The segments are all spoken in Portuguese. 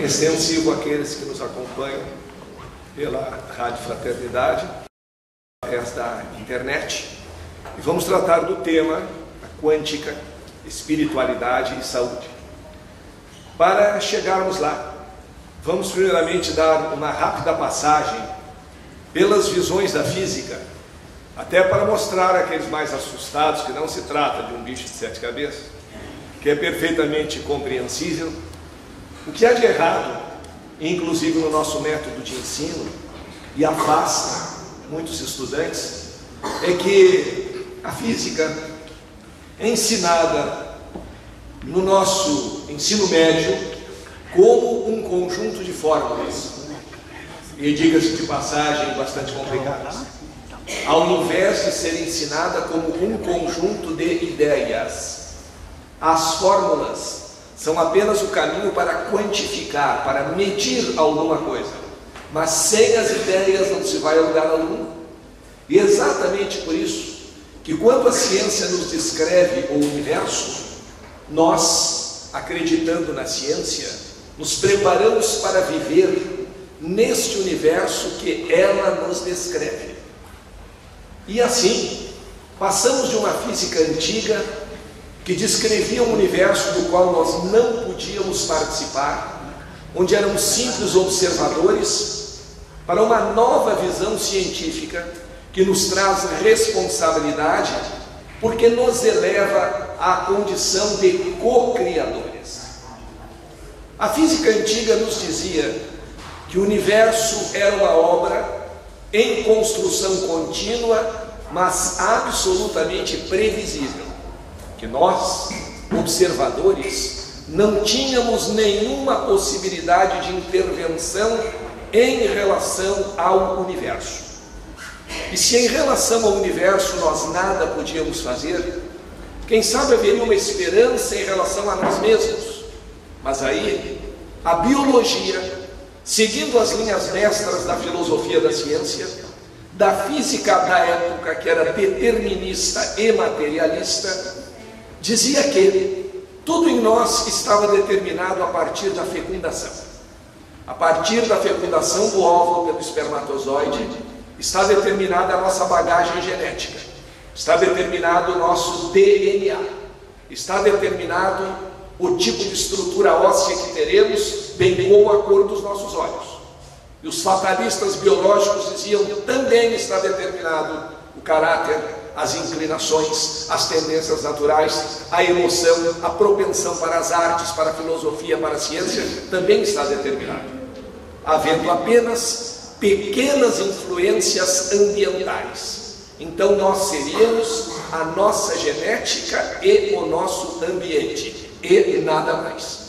extensivo àqueles que nos acompanham pela Rádio Fraternidade, através da internet, e vamos tratar do tema a quântica, espiritualidade e saúde. Para chegarmos lá, vamos primeiramente dar uma rápida passagem pelas visões da física, até para mostrar àqueles mais assustados que não se trata de um bicho de 7 cabeças, que é perfeitamente compreensível. O que há de errado, inclusive no nosso método de ensino, e afasta muitos estudantes, é que a física é ensinada no nosso ensino médio como um conjunto de fórmulas, e diga-se de passagem, bastante complicadas, ao invés de ser ensinada como um conjunto de ideias. As fórmulas são apenas o caminho para quantificar, para medir alguma coisa, mas sem as ideias não se vai a lugar algum. E exatamente por isso que quando a ciência nos descreve o universo, nós, acreditando na ciência, nos preparamos para viver neste universo que ela nos descreve. E assim, passamos de uma física antiga que descrevia um universo do qual nós não podíamos participar, onde éramos simples observadores, para uma nova visão científica que nos traz responsabilidade, porque nos eleva à condição de co-criadores. A física antiga nos dizia que o universo era uma obra em construção contínua, mas absolutamente previsível, que nós, observadores, não tínhamos nenhuma possibilidade de intervenção em relação ao universo. E se em relação ao universo nós nada podíamos fazer, quem sabe haveria uma esperança em relação a nós mesmos. Mas aí, a biologia, seguindo as linhas mestras da filosofia da ciência, da física da época, que era determinista e materialista, dizia que tudo em nós estava determinado a partir da fecundação. A partir da fecundação do óvulo pelo espermatozoide, está determinada a nossa bagagem genética, está determinado o nosso DNA, está determinado o tipo de estrutura óssea que teremos, bem como a cor dos nossos olhos. E os fatalistas biológicos diziam que também está determinado o caráter, as inclinações, as tendências naturais, a emoção, a propensão para as artes, para a filosofia, para a ciência, também está determinado, havendo apenas pequenas influências ambientais. Então nós seríamos a nossa genética e o nosso ambiente, e nada mais.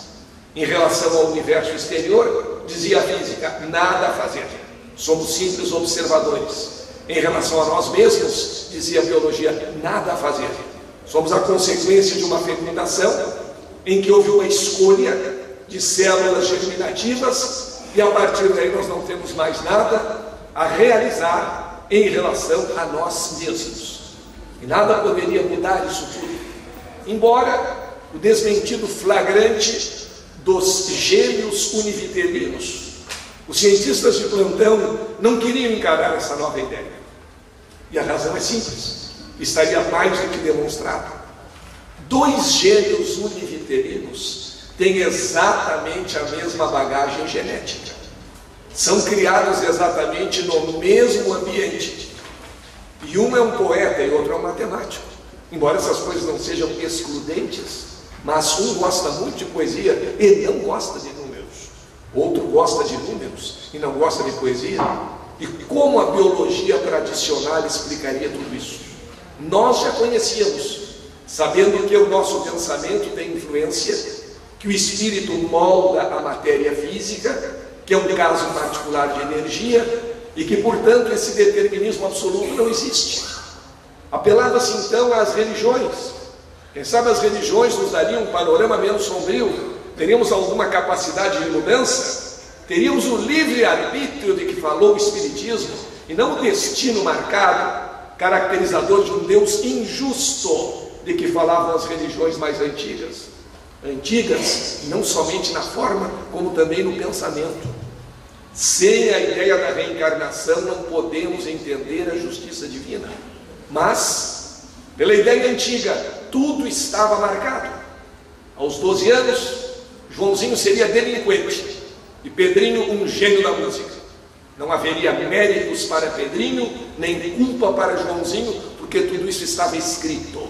Em relação ao universo exterior, dizia a física, nada a fazer, somos simples observadores. Em relação a nós mesmos, dizia a biologia, nada a fazer, somos a consequência de uma fecundação em que houve uma escolha de células germinativas, e a partir daí nós não temos mais nada a realizar em relação a nós mesmos. E nada poderia mudar isso tudo. Embora o desmentido flagrante dos gêmeos univitelinos, os cientistas de plantão não queriam encarar essa nova ideia. E a razão é simples, estaria mais do que demonstrado. 2 gêmeos univitelinos têm exatamente a mesma bagagem genética. São criados exatamente no mesmo ambiente. E um é um poeta e outro é um matemático. Embora essas coisas não sejam excludentes, mas um gosta muito de poesia e não gosta de números. Outro gosta de números e não gosta de poesia. E como a biologia tradicional explicaria tudo isso? Nós já conhecíamos, sabendo que o nosso pensamento tem influência, que o espírito molda a matéria física, que é um caso particular de energia, e que, portanto, esse determinismo absoluto não existe. Apelava-se então às religiões. Quem sabe as religiões nos dariam um panorama menos sombrio, teríamos alguma capacidade de mudança, teríamos o livre-arbítrio de que falou o Espiritismo, e não o destino marcado, caracterizador de um Deus injusto, de que falavam as religiões mais antigas. antigas, não somente na forma, como também no pensamento. Sem a ideia da reencarnação não podemos entender a justiça divina. Mas, pela ideia antiga, tudo estava marcado. Aos 12 anos, Joãozinho seria delinquente e Pedrinho um gênio da música. Não haveria méritos para Pedrinho, nem culpa para Joãozinho, porque tudo isso estava escrito.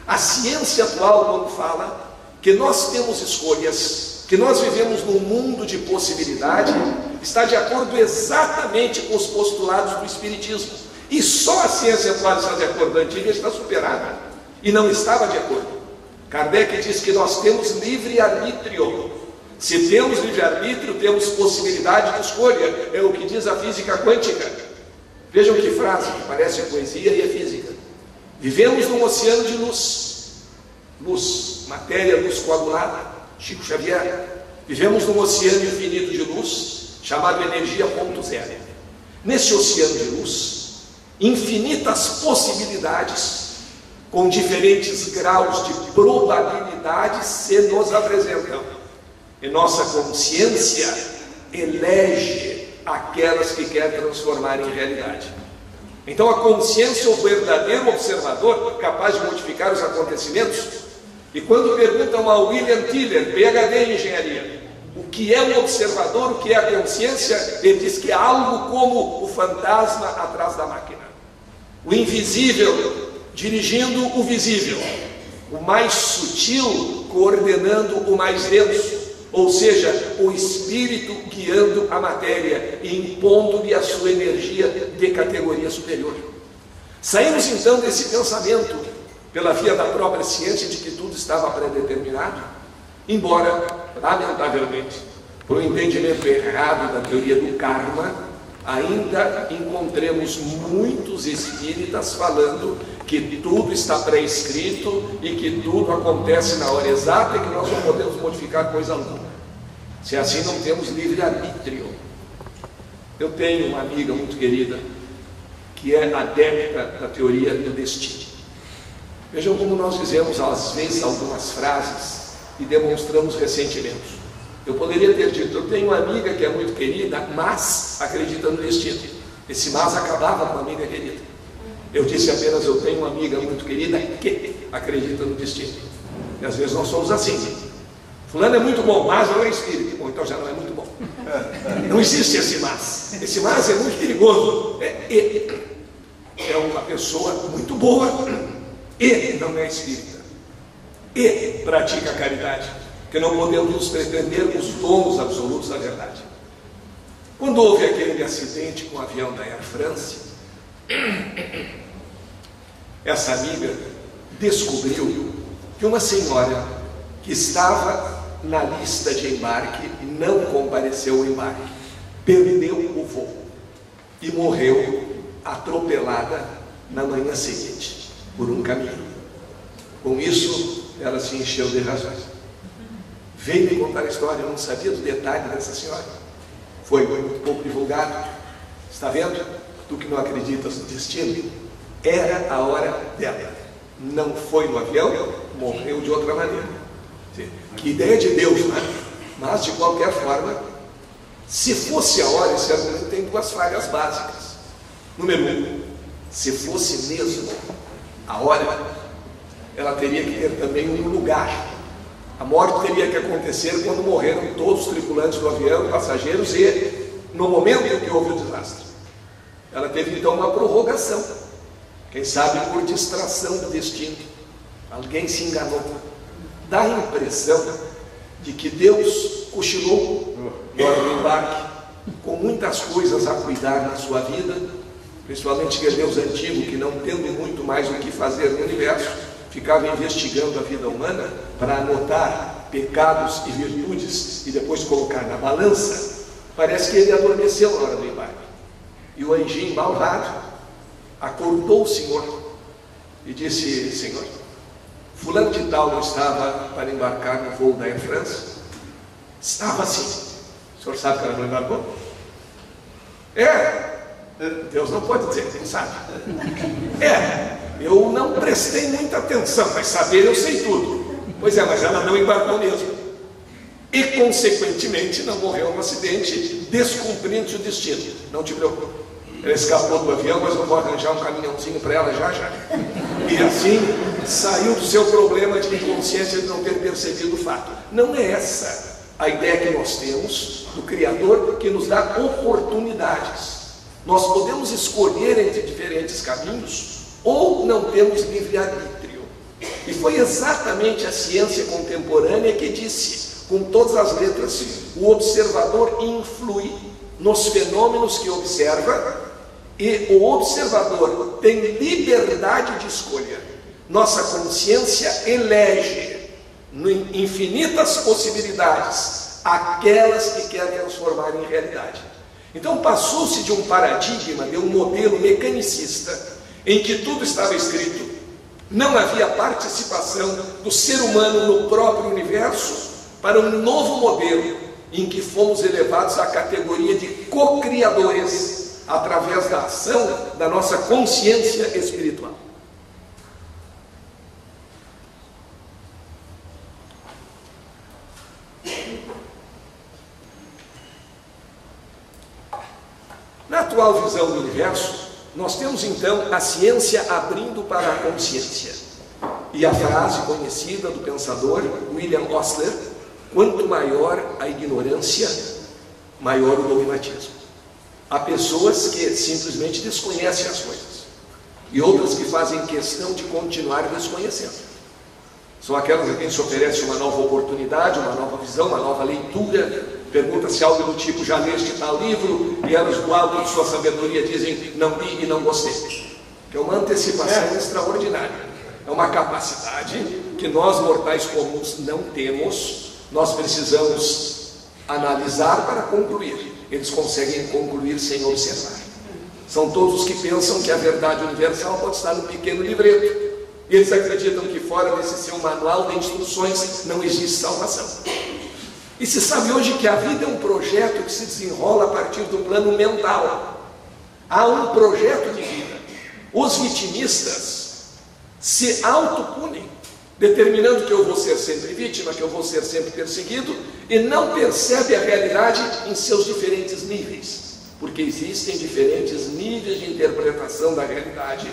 A ciência atual, quando fala que nós temos escolhas, que nós vivemos num mundo de possibilidade, está de acordo exatamente com os postulados do Espiritismo. E só a ciência atual está de acordo, a antiga está superada. E não estava de acordo. Kardec diz que nós temos livre-arbítrio. Se temos livre-arbítrio, temos possibilidade de escolha. É o que diz a física quântica. Vejam que frase, que parece poesia e é física. Vivemos num oceano de luz. Luz, matéria, luz coagulada. Chico Xavier. Vivemos num oceano infinito de luz, chamado energia ponto zero. Nesse oceano de luz, infinitas possibilidades, com diferentes graus de probabilidade, se nos apresentam. E nossa consciência elege aquelas que quer transformar em realidade. Então a consciência é o verdadeiro observador capaz de modificar os acontecimentos. E quando perguntam a William Tiller, PhD em engenharia, o que é um observador, o que é a consciência, ele diz que é algo como o fantasma atrás da máquina. O invisível dirigindo o visível, o mais sutil coordenando o mais denso, ou seja, o espírito guiando a matéria e impondo-lhe a sua energia de categoria superior. Saímos então desse pensamento, pela via da própria ciência, de que tudo estava predeterminado, embora, lamentavelmente, por um entendimento errado da teoria do karma, ainda encontremos muitos espíritas falando que tudo está pré-escrito e que tudo acontece na hora exata e que nós não podemos modificar coisa alguma. Se assim, não temos livre-arbítrio. Eu tenho uma amiga muito querida que é adepta da teoria do destino. Vejam como nós dizemos às vezes algumas frases e demonstramos ressentimentos. Eu poderia ter dito, eu tenho uma amiga que é muito querida, mas acredita no destino. Esse mas acabava com a amiga querida. Eu disse apenas, eu tenho uma amiga muito querida que acredita no destino. E às vezes nós somos assim. Fulano é muito bom, mas não é espírito. Bom, então já não é muito bom. Não existe esse mas. Esse mas é muito perigoso. É uma pessoa muito boa e não é espírita. E pratica a caridade. Porque não podemos pretender os dons absolutos da verdade. Quando houve aquele acidente com o avião da Air France, essa amiga descobriu que uma senhora que estava na lista de embarque e não compareceu ao embarque, perdeu o voo e morreu atropelada na manhã seguinte por um caminhão. Com isso, ela se encheu de razões. Veio me contar a história, eu não sabia do detalhe dessa senhora. Foi muito pouco divulgado. Está vendo? Tu que não acreditas no destino, era a hora dela. Não foi no avião, morreu de outra maneira. Que ideia de Deus, né? Mas de qualquer forma, se fosse a hora, esse argumento tem duas falhas básicas. Número 1, se fosse mesmo a hora, ela teria que ter também um lugar. A morte teria que acontecer quando morreram todos os tripulantes do avião, passageiros, e no momento em que houve o desastre. Ela teve então uma prorrogação, quem sabe por distração do destino. Alguém se enganou. Dá a impressão de que Deus cochilou na hora do embarque, com muitas coisas a cuidar na sua vida, principalmente que é Deus antigo, que não tendo muito mais o que fazer no universo, ficava investigando a vida humana para anotar pecados e virtudes e depois colocar na balança. Parece que ele adormeceu na hora do embarque. E o anjinho malvado acordou o Senhor e disse: Senhor, fulano de tal não estava para embarcar no voo da Air France? Estava sim. O senhor sabe que ela não embarcou? Deus não pode dizer, quem sabe? Eu não prestei muita atenção, mas saber eu sei tudo. Pois é, mas ela não embarcou mesmo. E, consequentemente, não morreu num acidente, descumprindo-se o destino. Não te preocupe. Ela escapou do avião, mas eu vou arranjar um caminhãozinho para ela já. E assim, saiu do seu problema de inconsciência de não ter percebido o fato. Não é essa a ideia que nós temos do Criador, que nos dá oportunidades. Nós podemos escolher entre diferentes caminhos ou não temos livre-arbítrio. E foi exatamente a ciência contemporânea que disse, com todas as letras, o observador influi nos fenômenos que observa e o observador tem liberdade de escolha. Nossa consciência elege infinitas possibilidades, aquelas que quer transformar em realidade. Então passou-se de um paradigma, de um modelo mecanicista, em que tudo estava escrito, não havia participação do ser humano no próprio universo, para um novo modelo, em que fomos elevados à categoria de co-criadores, através da ação da nossa consciência espiritual. Na atual visão do universo, nós temos então a ciência abrindo para a consciência. E a frase conhecida do pensador William Osler: quanto maior a ignorância, maior o dogmatismo. Há pessoas que simplesmente desconhecem as coisas e outras que fazem questão de continuar desconhecendo. São aquelas a quem se oferece uma nova oportunidade, uma nova visão, uma nova leitura. Pergunta-se algo do tipo: já leste tal livro? E elas, do alto de sua sabedoria, dizem: não li e não gostei. Que é uma antecipação extraordinária. É uma capacidade que nós mortais comuns não temos. Nós precisamos analisar para concluir. Eles conseguem concluir sem observar. São todos os que pensam que a verdade universal pode estar num pequeno livreto. E eles acreditam que fora desse seu manual de instruções não existe salvação. E se sabe hoje que a vida é um projeto que se desenrola a partir do plano mental. Há um projeto de vida. Os vitimistas se autopunem, determinando que eu vou ser sempre vítima, que eu vou ser sempre perseguido, e não percebe a realidade em seus diferentes níveis, porque existem diferentes níveis de interpretação da realidade,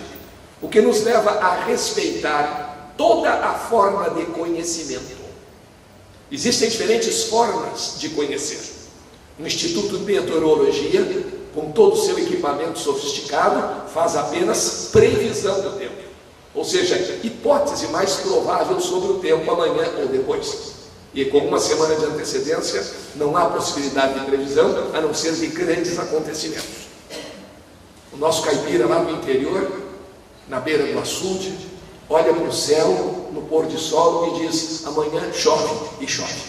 o que nos leva a respeitar toda a forma de conhecimento. Existem diferentes formas de conhecer. O Instituto de Meteorologia, com todo o seu equipamento sofisticado, faz apenas previsão do tempo. Ou seja, hipótese mais provável sobre o tempo amanhã ou depois. E com uma semana de antecedência, não há possibilidade de previsão, a não ser de grandes acontecimentos. O nosso caipira lá no interior, na beira do açude, olha para o céu, no pôr de sol, e diz: amanhã chove, e chove.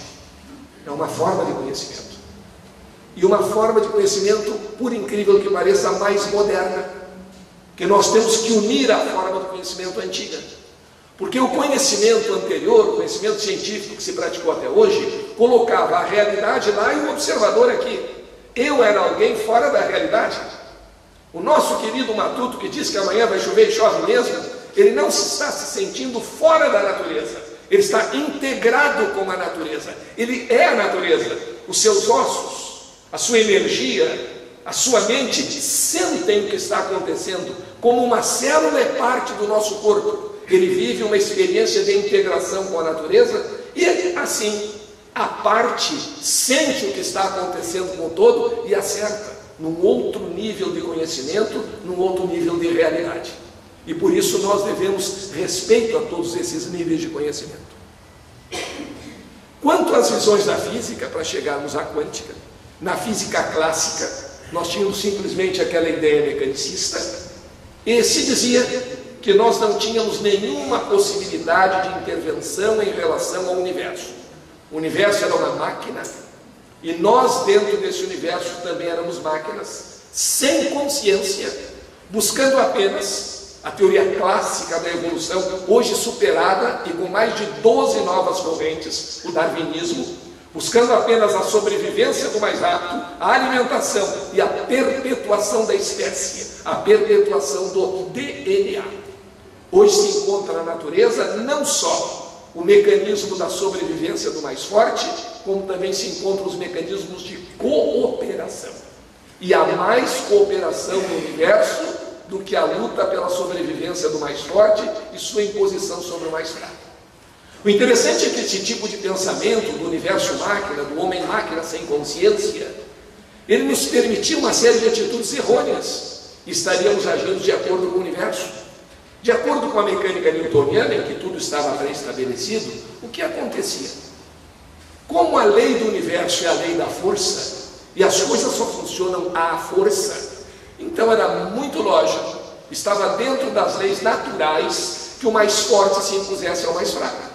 É uma forma de conhecimento. E uma forma de conhecimento, por incrível que pareça, mais moderna, que nós temos que unir à forma do conhecimento antiga. Porque o conhecimento anterior, o conhecimento científico que se praticou até hoje, colocava a realidade lá e o observador aqui. Eu era alguém fora da realidade. O nosso querido matuto, que diz que amanhã vai chover e chove mesmo, ele não está se sentindo fora da natureza. Ele está integrado com a natureza. Ele é a natureza. Os seus ossos, a sua energia, a sua mente sentem o que está acontecendo. Como uma célula é parte do nosso corpo. Ele vive uma experiência de integração com a natureza e ele, assim, a parte sente o que está acontecendo com o todo e acerta num outro nível de conhecimento, num outro nível de realidade. E por isso nós devemos respeito a todos esses níveis de conhecimento. Quanto às visões da física, para chegarmos à quântica, na física clássica, nós tínhamos simplesmente aquela ideia mecanicista e se dizia que nós não tínhamos nenhuma possibilidade de intervenção em relação ao universo. O universo era uma máquina e nós, dentro desse universo, também éramos máquinas, sem consciência, buscando apenas a teoria clássica da evolução, hoje superada e com mais de 12 novas correntes, o darwinismo, buscando apenas a sobrevivência do mais apto, a alimentação e a perpetuação da espécie, a perpetuação do DNA. Hoje se encontra na natureza não só o mecanismo da sobrevivência do mais forte, como também se encontram os mecanismos de cooperação. E há mais cooperação no universo do que a luta pela sobrevivência do mais forte e sua imposição sobre o mais fraco. O interessante é que esse tipo de pensamento do universo máquina, do homem-máquina sem consciência, ele nos permitiu uma série de atitudes errôneas. Estaríamos agindo de acordo com o universo. De acordo com a mecânica newtoniana, em que tudo estava pré-estabelecido, o que acontecia? Como a lei do universo é a lei da força, e as coisas só funcionam à força, então era muito lógico, estava dentro das leis naturais, que o mais forte se impusesse ao mais fraco.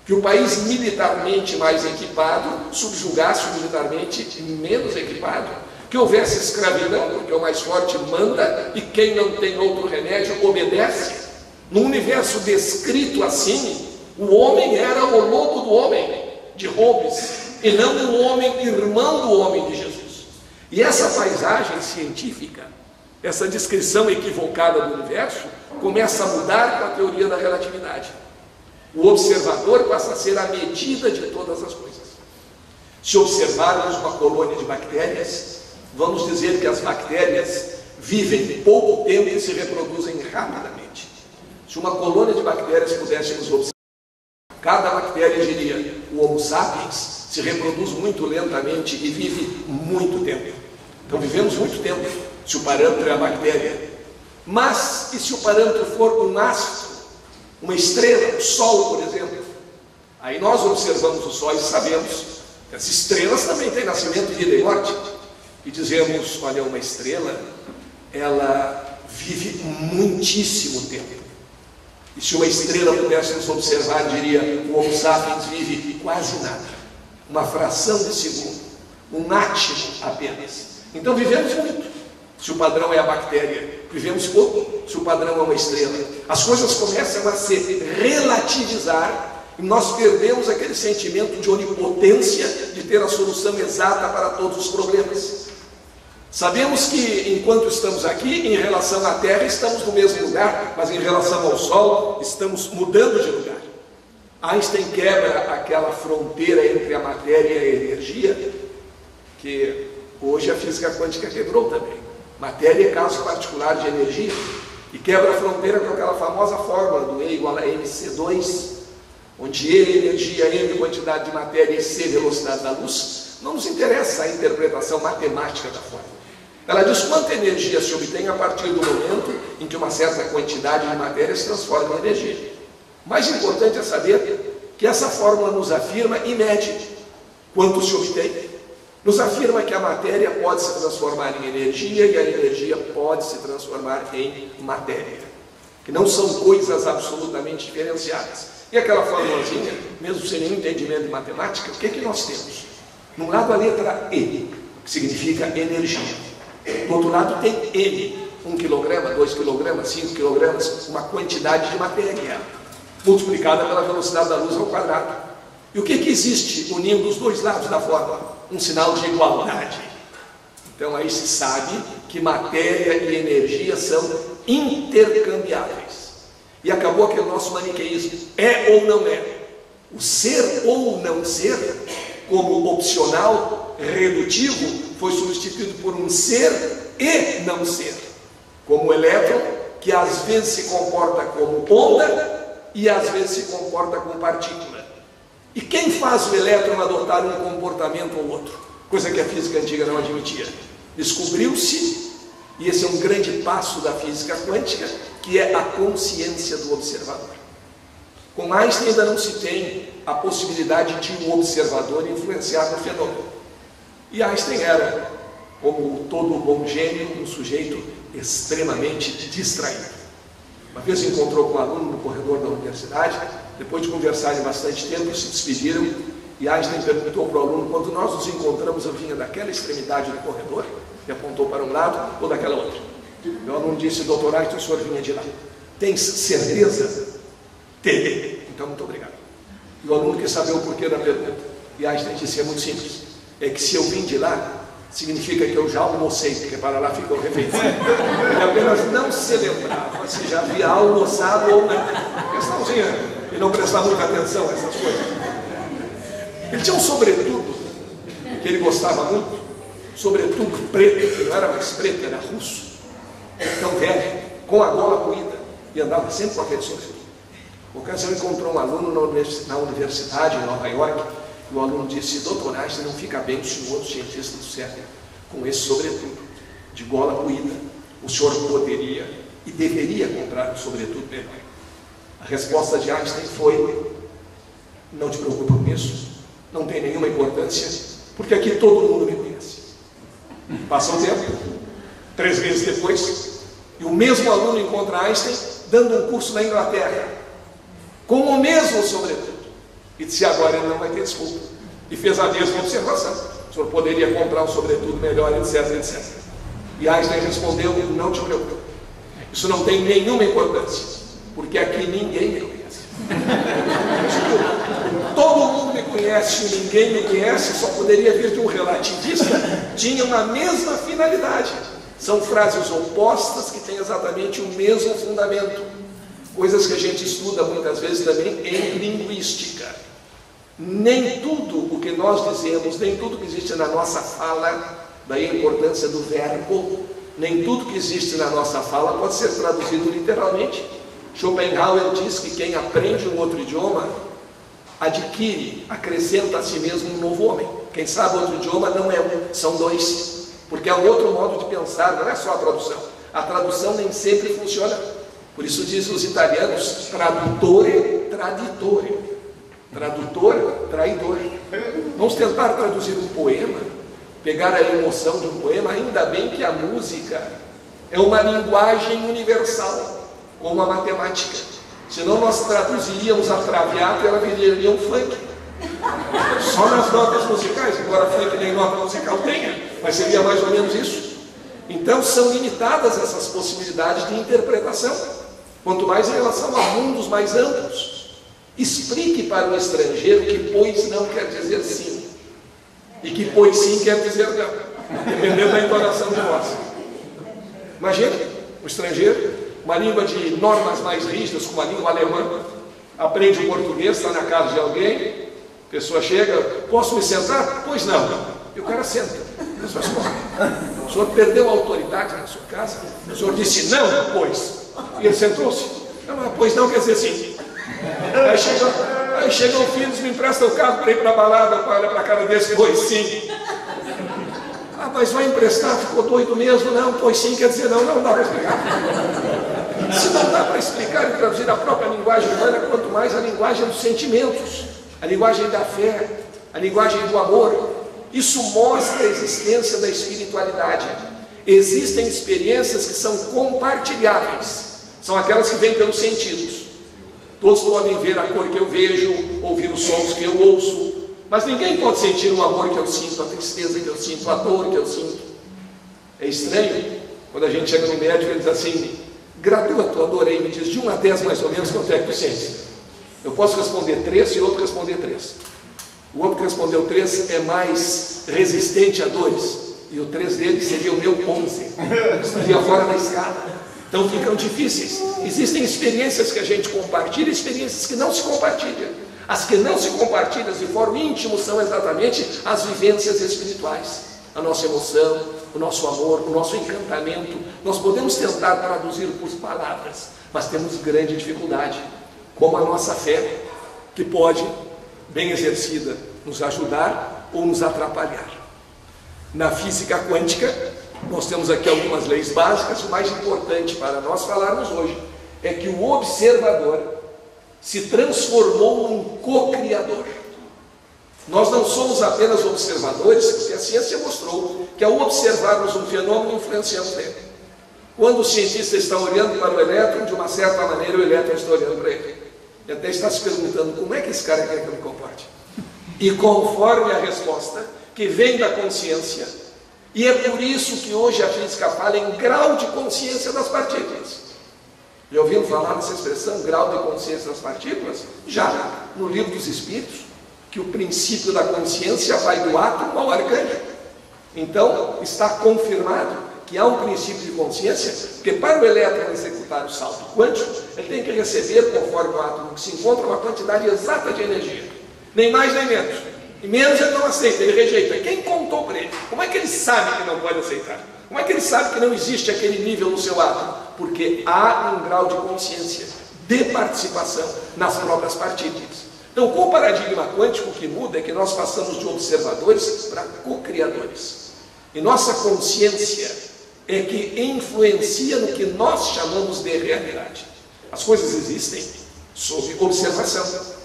Que o país militarmente mais equipado subjugasse o militarmente menos equipado. Que houvesse escravidão, porque o mais forte manda e quem não tem outro remédio obedece. No universo descrito assim, o homem era o lobo do homem, de Hobbes, e não o homem irmão do homem de Jesus. E essa paisagem científica, essa descrição equivocada do universo, começa a mudar com a teoria da relatividade. O observador passa a ser a medida de todas as coisas. Se observarmos uma colônia de bactérias, vamos dizer que as bactérias vivem pouco tempo e se reproduzem rapidamente. Se uma colônia de bactérias pudéssemos observar, cada bactéria diria: o Homo sapiens se reproduz muito lentamente e vive muito tempo. Então vivemos muito tempo, se o parâmetro é a bactéria. Mas, e se o parâmetro for um astro, uma estrela, o Sol, por exemplo? Aí nós observamos o Sol e sabemos que as estrelas também têm nascimento, vida e morte. E dizemos: olha, uma estrela, ela vive muitíssimo tempo. E se uma estrela pudéssemos observar, diria: o Homo sapiens vive quase nada, uma fração de segundo, um átimo apenas. Então vivemos muito. Se o padrão é a bactéria, vivemos pouco. Se o padrão é uma estrela, as coisas começam a se relativizar e nós perdemos aquele sentimento de onipotência, de ter a solução exata para todos os problemas. Sabemos que enquanto estamos aqui, em relação à Terra, estamos no mesmo lugar, mas em relação ao Sol, estamos mudando de lugar. Einstein quebra aquela fronteira entre a matéria e a energia, que hoje a física quântica quebrou também. Matéria é caso particular de energia, e quebra a fronteira com aquela famosa fórmula do E igual a mc2, onde E é energia, M quantidade de matéria e C velocidade da luz. Não nos interessa a interpretação matemática da fórmula. Ela diz quanta energia se obtém a partir do momento em que uma certa quantidade de matéria se transforma em energia. O mais importante é saber que essa fórmula nos afirma e mede quanto se obtém. Nos afirma que a matéria pode se transformar em energia e a energia pode se transformar em matéria, que não são coisas absolutamente diferenciadas. E aquela formulazinha, mesmo sem nenhum entendimento de matemática, o que nós temos? Num lado a letra E, que significa energia. Do outro lado tem M, 1 kg, 2 kg, 5 kg, uma quantidade de matéria, multiplicada pela velocidade da luz ao quadrado. E o que existe unindo os dois lados da fórmula? Um sinal de igualdade. Então aí se sabe que matéria e energia são intercambiáveis. E acabou aquele nosso maniqueísmo: é ou não é. O ser ou não ser, como opcional, redutivo, foi substituído por um ser e não ser, como o elétron, que às vezes se comporta como onda e às vezes se comporta como partícula. E quem faz o elétron adotar um comportamento ou outro? Coisa que a física antiga não admitia. Descobriu-se, e esse é um grande passo da física quântica, que é a consciência do observador. Com Einstein ainda não se tem a possibilidade de um observador influenciar no fenômeno. E Einstein era, como todo bom gênio, um sujeito extremamente distraído. Uma vez encontrou com um aluno no corredor da universidade, depois de conversarem bastante tempo, se despediram, e Einstein perguntou para o aluno: quando nós nos encontramos, eu vinha daquela extremidade do corredor, e apontou para um lado ou daquela outra. E o aluno disse: doutor Einstein, o senhor vinha de lá. Tem certeza? Tem. Então, muito obrigado. E o aluno quis saber o porquê da pergunta. E Einstein disse: é muito simples. É que se eu vim de lá, significa que eu já almocei, porque para lá ficou refeitório. Ele apenas não se lembrava se já havia almoçado ou não. Questãozinha e não prestar muita atenção a essas coisas. Ele tinha um sobretudo que ele gostava muito, sobretudo preto, que não era mais preto, era russo, tão velho, com a gola moída, e andava sempre com aquele sobretudo. Uma ocasião encontrou um aluno na universidade em Nova York, e o aluno disse: Dr. Einstein, não fica bem o senhor, cientista do século, com esse sobretudo de gola moída. O senhor poderia e deveria comprar um sobretudo melhor. A resposta de Einstein foi: não te preocupe com isso, não tem nenhuma importância, porque aqui todo mundo me conhece. Passa um tempo, 3 meses depois, e o mesmo aluno encontra Einstein dando um curso na Inglaterra, com o mesmo sobretudo, e disse: agora ele não vai ter desculpa, e fez a mesma observação: o senhor poderia comprar um sobretudo melhor, etc, etc. E Einstein respondeu: não te preocupe, isso não tem nenhuma importância, porque aqui ninguém me conhece. Todo mundo me conhece e ninguém me conhece, só poderia vir de um relativista. Tinham a mesma finalidade. São frases opostas que têm exatamente o mesmo fundamento. Coisas que a gente estuda muitas vezes também em linguística. Nem tudo o que nós dizemos, nem tudo que existe na nossa fala, daí a importância do verbo, nem tudo que existe na nossa fala pode ser traduzido literalmente. Schopenhauer diz que quem aprende um outro idioma adquire, acrescenta a si mesmo um novo homem. Quem sabe outro idioma não é um, são 2, porque é um outro modo de pensar, não é só a tradução. A tradução nem sempre funciona. Por isso dizem os italianos: tradutore, traditore. Tradutor, traidor. Vamos tentar traduzir um poema, pegar a emoção de um poema. Ainda bem que a música é uma linguagem universal, como a matemática. Senão nós traduziríamos a Traviata e ela viria um funk. Só nas notas musicais, embora funk nem nota musical tenha, mas seria mais ou menos isso. Então são limitadas essas possibilidades de interpretação, quanto mais em relação a mundos mais amplos. Explique para o estrangeiro que pois não quer dizer sim, e que pois sim quer dizer não, dependendo da entonação de voz. Imagina, o estrangeiro, uma língua de normas mais rígidas, como a língua alemã, aprende o português, está na casa de alguém, a pessoa chega: posso me sentar? Pois não. E o cara senta. O senhor perdeu a autoridade na sua casa? O senhor disse não, pois. E ele sentou-se. Não, pois não quer dizer sim. Aí chegam filhos, me empresta o carro para ir para a balada, olha para a cara desse: pois sim. Ah, mas vai emprestar, ficou doido mesmo? Não, pois sim quer dizer não, não dá para explicar. Se não dá para explicar e traduzir a própria linguagem humana, quanto mais a linguagem dos sentimentos, a linguagem da fé, a linguagem do amor. Isso mostra a existência da espiritualidade. Existem experiências que são compartilháveis, são aquelas que vêm pelos sentidos. Todos podem ver a cor que eu vejo, ouvir os sons que eu ouço, mas ninguém pode sentir o amor que eu sinto, a tristeza que eu sinto, a dor que eu sinto. É estranho quando a gente chega no médico e ele diz assim: gradua a tua dor aí, me diz de 1 a 10 mais ou menos quanto é que tu sente. Eu posso responder 3 e o outro responder 3. O outro que respondeu 3 é mais resistente a dores, e o 3 dele seria o meu 11, estaria fora da escala. Então ficam difíceis. Existem experiências que a gente compartilha, experiências que não se compartilham. As que não se compartilham de forma íntima são exatamente as vivências espirituais. A nossa emoção, o nosso amor, o nosso encantamento. Nós podemos tentar traduzir por palavras, mas temos grande dificuldade. Como a nossa fé, que pode, bem exercida, nos ajudar ou nos atrapalhar. Na física quântica, nós temos aqui algumas leis básicas. O mais importante para nós falarmos hoje é que o observador se transformou num co-criador. Nós não somos apenas observadores, porque a ciência mostrou que ao observarmos um fenômeno, influenciamos nele. Quando o cientista está olhando para o elétron, de uma certa maneira o elétron está olhando para ele. E até está se perguntando: como é que esse cara quer que eu me comporte? E conforme a resposta que vem da consciência, e é por isso que hoje a física fala em grau de consciência das partículas. Já ouviram falar nessa expressão, grau de consciência das partículas? Já, no Livro dos Espíritos, que o princípio da consciência vai do átomo ao arcanjo. Então, está confirmado que há um princípio de consciência, porque para o elétron executar o salto quântico, ele tem que receber, conforme o átomo que se encontra, uma quantidade exata de energia. Nem mais nem menos. E menos ele não aceita, ele rejeita. Quem contou para ele? Como é que ele sabe que não pode aceitar? Como é que ele sabe que não existe aquele nível no seu átomo? Porque há um grau de consciência, de participação nas próprias partículas. Então, com o paradigma quântico, o que muda é que nós passamos de observadores para co-criadores. E nossa consciência é que influencia no que nós chamamos de realidade. As coisas existem sob observação.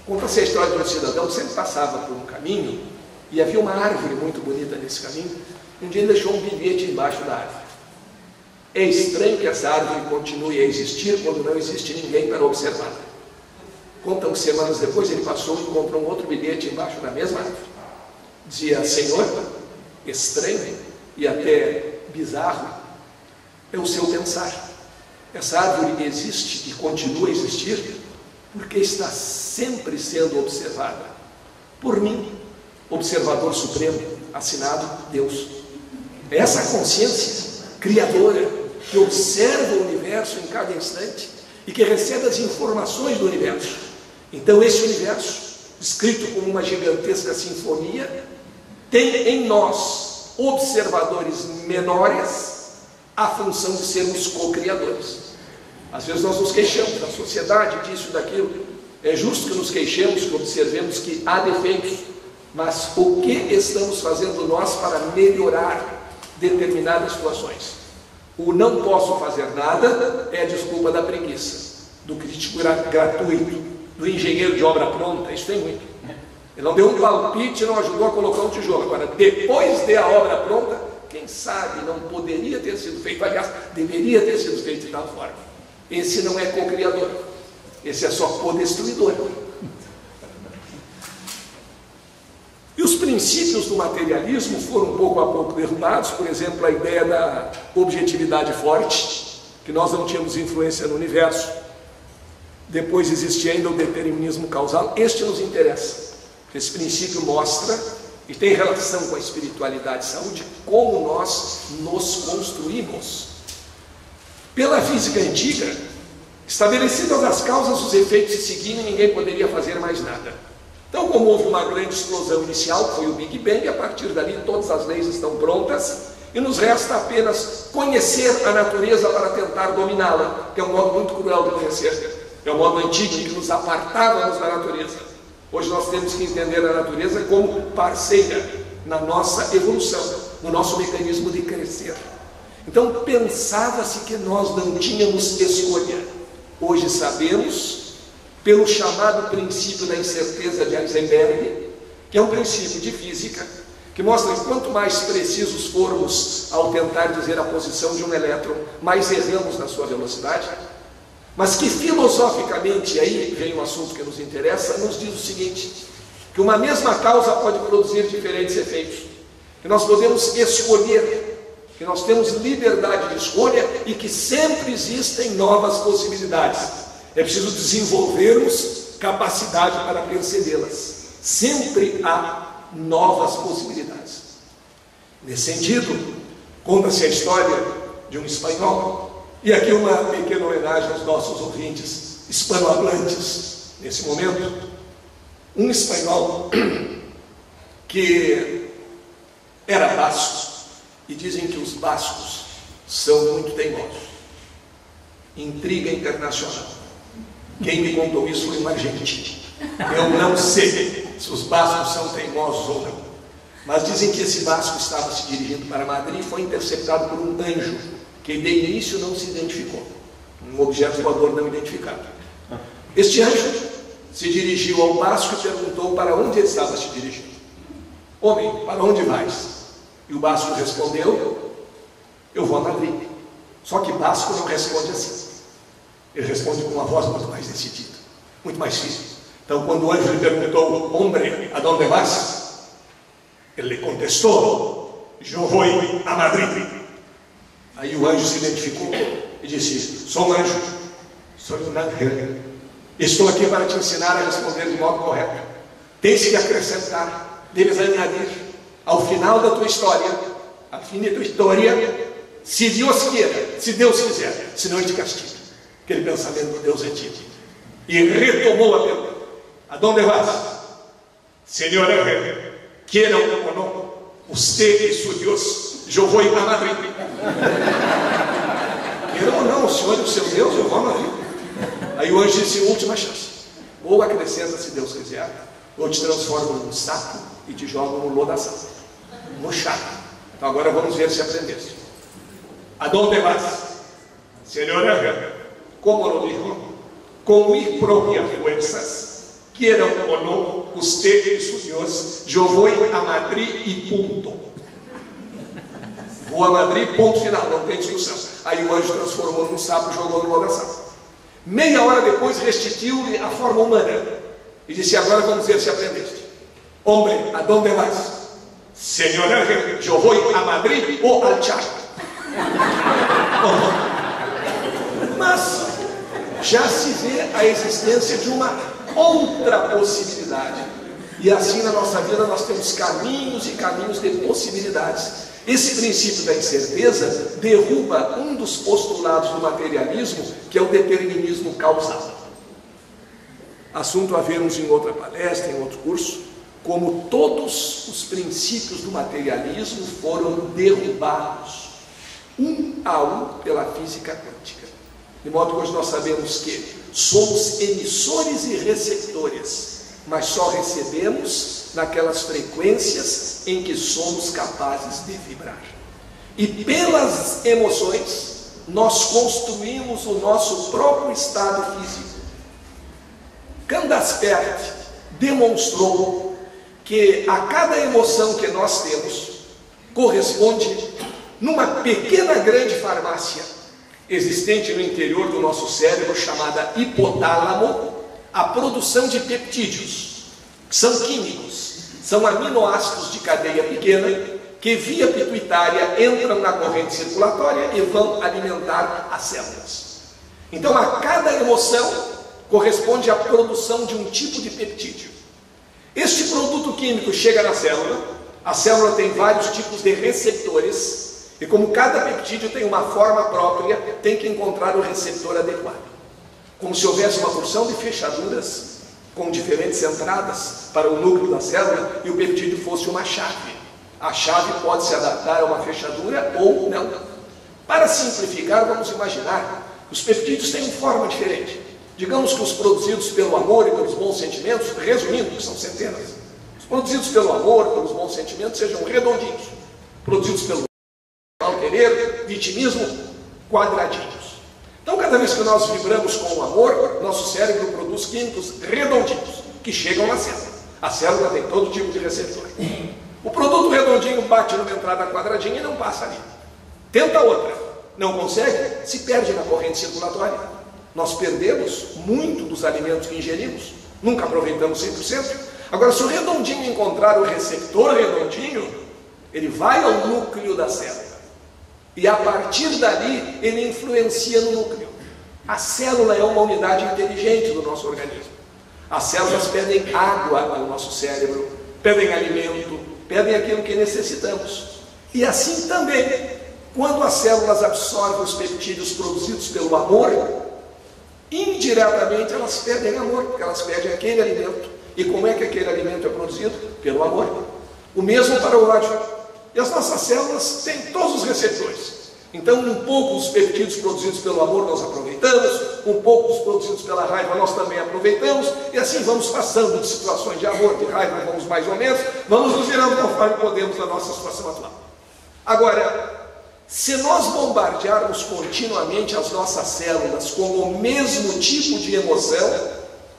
Conta-se a história de um cidadão que sempre passava por um caminho e havia uma árvore muito bonita nesse caminho. Um dia ele deixou um bilhete embaixo da árvore. É estranho que essa árvore continue a existir quando não existe ninguém para observá-la. Contam que semanas depois ele passou e encontrou um outro bilhete embaixo da mesma árvore. Dizia: Senhor, estranho e até bizarro é o seu pensar. Essa árvore existe e continua a existir porque está sempre sendo observada por mim, observador supremo, assinado Deus. É essa consciência criadora que observa o universo em cada instante e que recebe as informações do universo. Então esse universo, escrito como uma gigantesca sinfonia, tem em nós, observadores menores, a função de sermos co-criadores. Às vezes nós nos queixamos da sociedade, disso, daquilo. É justo que nos queixemos, que observemos que há defeitos, mas o que estamos fazendo nós para melhorar determinadas situações? O não posso fazer nada é a desculpa da preguiça, do crítico gratuito, do engenheiro de obra pronta. Isso tem muito. Ele não deu um palpite, não ajudou a colocar um tijolo. Agora, depois de a obra pronta, quem sabe não poderia ter sido feito, aliás, deveria ter sido feito de tal forma. Esse não é co-criador, esse é só co-destruidor. E os princípios do materialismo foram pouco a pouco derrubados. Por exemplo, a ideia da objetividade forte, que nós não tínhamos influência no universo. Depois existia ainda o determinismo causal. Este nos interessa, porque esse princípio mostra, e tem relação com a espiritualidade e saúde, como nós nos construímos. Pela física antiga, estabelecidas as causas, os efeitos se seguiam e ninguém poderia fazer mais nada. Então, como houve uma grande explosão inicial, que foi o Big Bang, a partir dali todas as leis estão prontas e nos resta apenas conhecer a natureza para tentar dominá-la, que é um modo muito cruel de conhecer. É o modo antigo em que nos apartávamos da natureza. Hoje nós temos que entender a natureza como parceira na nossa evolução, no nosso mecanismo de crescer. Então pensava-se que nós não tínhamos escolha. Hoje sabemos, pelo chamado princípio da incerteza de Heisenberg, que é um princípio de física, que mostra que quanto mais precisos formos ao tentar dizer a posição de um elétron, mais erramos na sua velocidade, mas que filosoficamente, aí vem um assunto que nos interessa, nos diz o seguinte, que uma mesma causa pode produzir diferentes efeitos, que nós podemos escolher, que nós temos liberdade de escolha e que sempre existem novas possibilidades. É preciso desenvolvermos capacidade para percebê-las. Sempre há novas possibilidades. Nesse sentido, conta-se a história de um espanhol, e aqui uma pequena homenagem aos nossos ouvintes hispanohablantes nesse momento. Um espanhol que era basco, e dizem que os bascos são muito teimosos. Intriga internacional. Quem me contou isso foi um argentino. Eu não sei se os bascos são teimosos ou não, mas dizem que esse basco estava se dirigindo para Madrid e foi interceptado por um anjo, que de início não se identificou, um objeto voador não identificado. Este anjo se dirigiu ao basco e perguntou para onde ele estava se dirigindo. Homem, para onde vais? E o basco respondeu: eu vou a Madrid. Só que basco não responde assim. Ele responde com uma voz muito mais decidida, muito mais firme. Então, quando o anjo lhe perguntou: hombre, ¿a dónde vas? Ele lhe contestou: yo voy a Madrid. Aí o anjo se identificou e disse: sou um anjo, sou um ángel. Estou aqui para te ensinar a responder de modo correto. Tens que acrescentar, deves añadir ao final da tua história, a fim de tua história, se Deus queira, se Deus quiser, senão Ele te castiga. Aquele pensamento de Deus é tido. E retomou a pergunta: aonde vas? Senhor Ángel, queiram ou não, você e seu Deus, eu vou a Madrid. Queiram ou não, o Senhor e o seu Deus, eu vou a Madrid. Aí o anjo disse: última chance. Ou acrescenta, se Deus quiser, ou te transforma num saco e te joga no lodaçal, mochado. Então agora vamos ver se aprendeste. Aonde vas? Senhor Ángel, como lo dijo, com mis propias fuerzas, queiram ou não, usted e su Deus, eu vou a Madrid e ponto. Vou a Madrid, ponto final, não tem discussão. Aí o anjo transformou num sapo e jogou no lodaçal. Meia hora depois restituiu-lhe a forma humana e disse: agora vamos ver se aprendeste. Hombre, aonde vas? Senhor Ángel, eu vou a Madrid ou al Chaco. Mas já se vê a existência de uma outra possibilidade. E assim na nossa vida nós temos caminhos e caminhos de possibilidades. Esse princípio da incerteza derruba um dos postulados do materialismo, que é o determinismo causal. Assunto a vermos em outra palestra, em outro curso, como todos os princípios do materialismo foram derrubados, um a um, pela física quântica. De modo que hoje nós sabemos que somos emissores e receptores, mas só recebemos naquelas frequências em que somos capazes de vibrar. E pelas emoções, nós construímos o nosso próprio estado físico. Candaspert demonstrou que a cada emoção que nós temos corresponde, numa pequena grande farmácia existente no interior do nosso cérebro, chamada hipotálamo, a produção de peptídeos, que são químicos, são aminoácidos de cadeia pequena, que via pituitária entram na corrente circulatória e vão alimentar as células. Então a cada emoção corresponde à produção de um tipo de peptídeo. Este produto químico chega na célula, a célula tem vários tipos de receptores, e como cada peptídeo tem uma forma própria, tem que encontrar o receptor adequado. Como se houvesse uma porção de fechaduras com diferentes entradas para o núcleo da célula e o peptídeo fosse uma chave. A chave pode se adaptar a uma fechadura ou não. Para simplificar, vamos imaginar que os peptídeos têm uma forma diferente. Digamos que os produzidos pelo amor e pelos bons sentimentos, resumindo, que são centenas, os produzidos pelo amor, pelos bons sentimentos, sejam redondinhos. Produzidos pelo mal querer, vitimismo, quadradinhos. Então, cada vez que nós vibramos com o amor, nosso cérebro produz químicos redondinhos, que chegam na célula. A célula tem todo tipo de receptor. O produto redondinho bate numa entrada quadradinha e não passa ali. Tenta outra, não consegue, se perde na corrente circulatória. Nós perdemos muito dos alimentos que ingerimos, nunca aproveitamos 100%. Agora, se o redondinho encontrar o receptor redondinho, ele vai ao núcleo da célula. E a partir dali, ele influencia no núcleo. A célula é uma unidade inteligente do nosso organismo. As células pedem água ao nosso cérebro, pedem alimento, pedem aquilo que necessitamos. E assim também, quando as células absorvem os peptídeos produzidos pelo amor, indiretamente elas pedem amor, porque elas pedem aquele alimento. E como é que aquele alimento é produzido? Pelo amor. O mesmo para o ódio. E as nossas células têm todos os receptores. Então, um pouco os peptídeos produzidos pelo amor nós aproveitamos, um pouco os produzidos pela raiva nós também aproveitamos, e assim vamos passando de situações de amor, de raiva, vamos mais ou menos, vamos nos virando conforme podemos na nossa situação atual. Agora, se nós bombardearmos continuamente as nossas células com o mesmo tipo de emoção,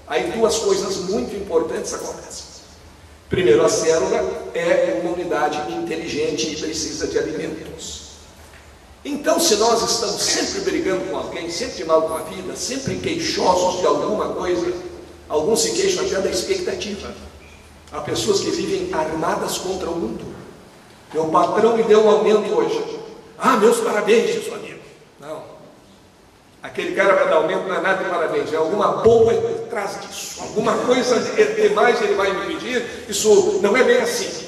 aí duas coisas muito importantes acontecem. Primeiro, a célula é uma unidade inteligente e precisa de alimentos. Então, se nós estamos sempre brigando com alguém, sempre mal com a vida, sempre queixosos de alguma coisa, alguns se queixam até da expectativa. Há pessoas que vivem armadas contra o mundo. Meu patrão me deu um aumento hoje. Ah, meus parabéns, diz o amigo. Não. Aquele cara vai dar aumento, não é nada de parabéns, é alguma bomba por trás disso. Alguma coisa de mais ele vai me pedir, isso não é bem assim.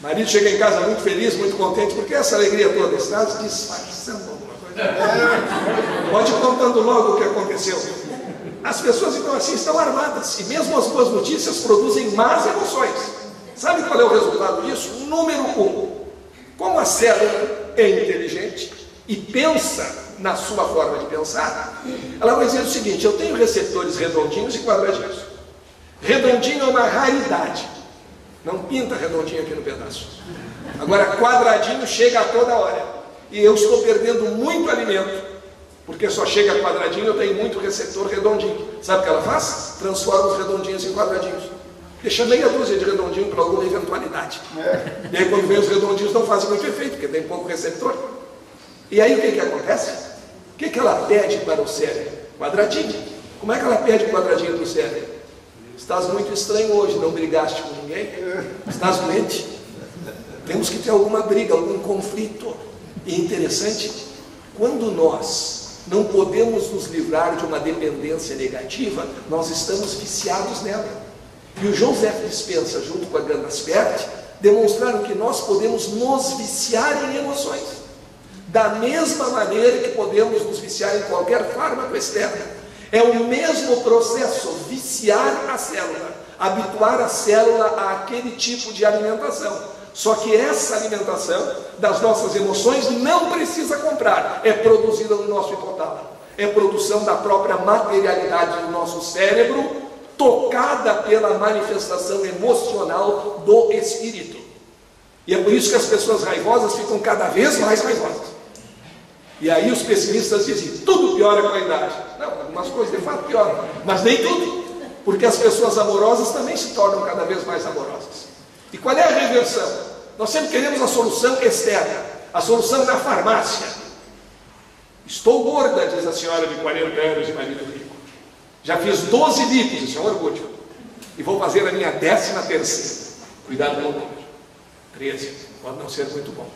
O marido chega em casa muito feliz, muito contente, porque essa alegria toda está disfarçando alguma coisa. Pode ir contando logo o que aconteceu. As pessoas então assim estão armadas, e mesmo as boas notícias produzem más emoções. Sabe qual é o resultado disso? Número 1, como a célula é inteligente e pensa na sua forma de pensar, ela vai dizer o seguinte: eu tenho receptores redondinhos e quadradinhos. Redondinho é uma raridade, não pinta redondinho aqui no pedaço. Agora quadradinho chega a toda hora, e eu estou perdendo muito alimento, porque só chega quadradinho, eu tenho muito receptor redondinho. Sabe o que ela faz? Transforma os redondinhos em quadradinhos, deixa meia dúzia de redondinho para alguma eventualidade. E aí quando vem os redondinhos não fazem muito efeito, porque tem pouco receptor. E aí o que acontece? O que ela pede para o cérebro? Quadradinho. Como é que ela pede o quadradinho para o cérebro? Estás muito estranho hoje, não brigaste com ninguém? Estás doente? Temos que ter alguma briga, algum conflito. E é interessante, quando nós não podemos nos livrar de uma dependência negativa, nós estamos viciados nela. E o Joseph Dispenza, junto com a Gandaspert, demonstraram que nós podemos nos viciar em emoções. Da mesma maneira que podemos nos viciar em qualquer fármaco externo. É o mesmo processo, viciar a célula, habituar a célula àquele tipo de alimentação. Só que essa alimentação das nossas emoções não precisa comprar, é produzida no nosso hipotálamo. É produção da própria materialidade do nosso cérebro, tocada pela manifestação emocional do espírito. E é por isso que as pessoas raivosas ficam cada vez mais raivosas. E aí os pessimistas dizem, tudo piora com a idade. Não, algumas coisas de fato pioram, mas nem tudo, porque as pessoas amorosas também se tornam cada vez mais amorosas. E qual é a reversão? Nós sempre queremos a solução externa, a solução na farmácia. Estou gorda, diz a senhora de 40 anos de marido rico. Já fiz 12 lipos, isso é um orgulho. E vou fazer a minha 13ª. Cuidado com o número. 13, pode não ser muito bom.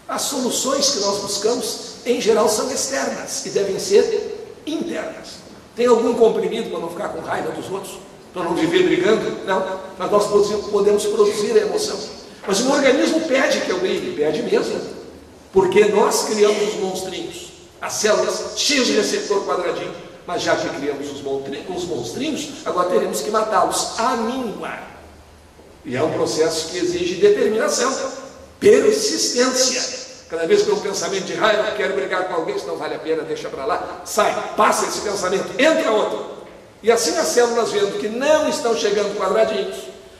As soluções que nós buscamos, em geral, são externas e devem ser internas. Tem algum comprimido para não ficar com raiva dos outros? Para não viver brigando? Não, mas nós podemos produzir a emoção. Mas o organismo pede que eu brigue, pede mesmo. Porque nós criamos os monstrinhos, as células cheias de receptor quadradinho. Mas já que criamos os monstrinhos, agora teremos que matá-los à míngua. E é um processo que exige determinação, persistência. Cada vez que eu tenho um pensamento de raiva, quero brigar com alguém, se não vale a pena, deixa para lá, sai, passa esse pensamento, entra outro. E assim as células vendo que não estão chegando quadradinhos,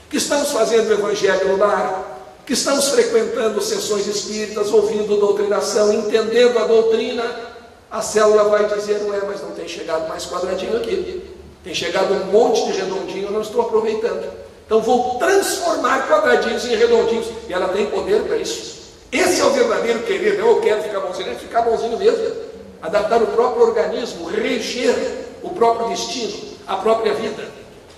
que estamos fazendo o evangelho no lar, que estamos frequentando sessões espíritas, ouvindo doutrinação, entendendo a doutrina, a célula vai dizer, ué, mas não tem chegado mais quadradinho aqui, tem chegado um monte de redondinho, eu não estou aproveitando. Então vou transformar quadradinhos em redondinhos, e ela tem poder para isso. Esse é o verdadeiro querer, não eu quero ficar bonzinho, é ficar bonzinho mesmo, adaptar o próprio organismo, reger o próprio destino, a própria vida.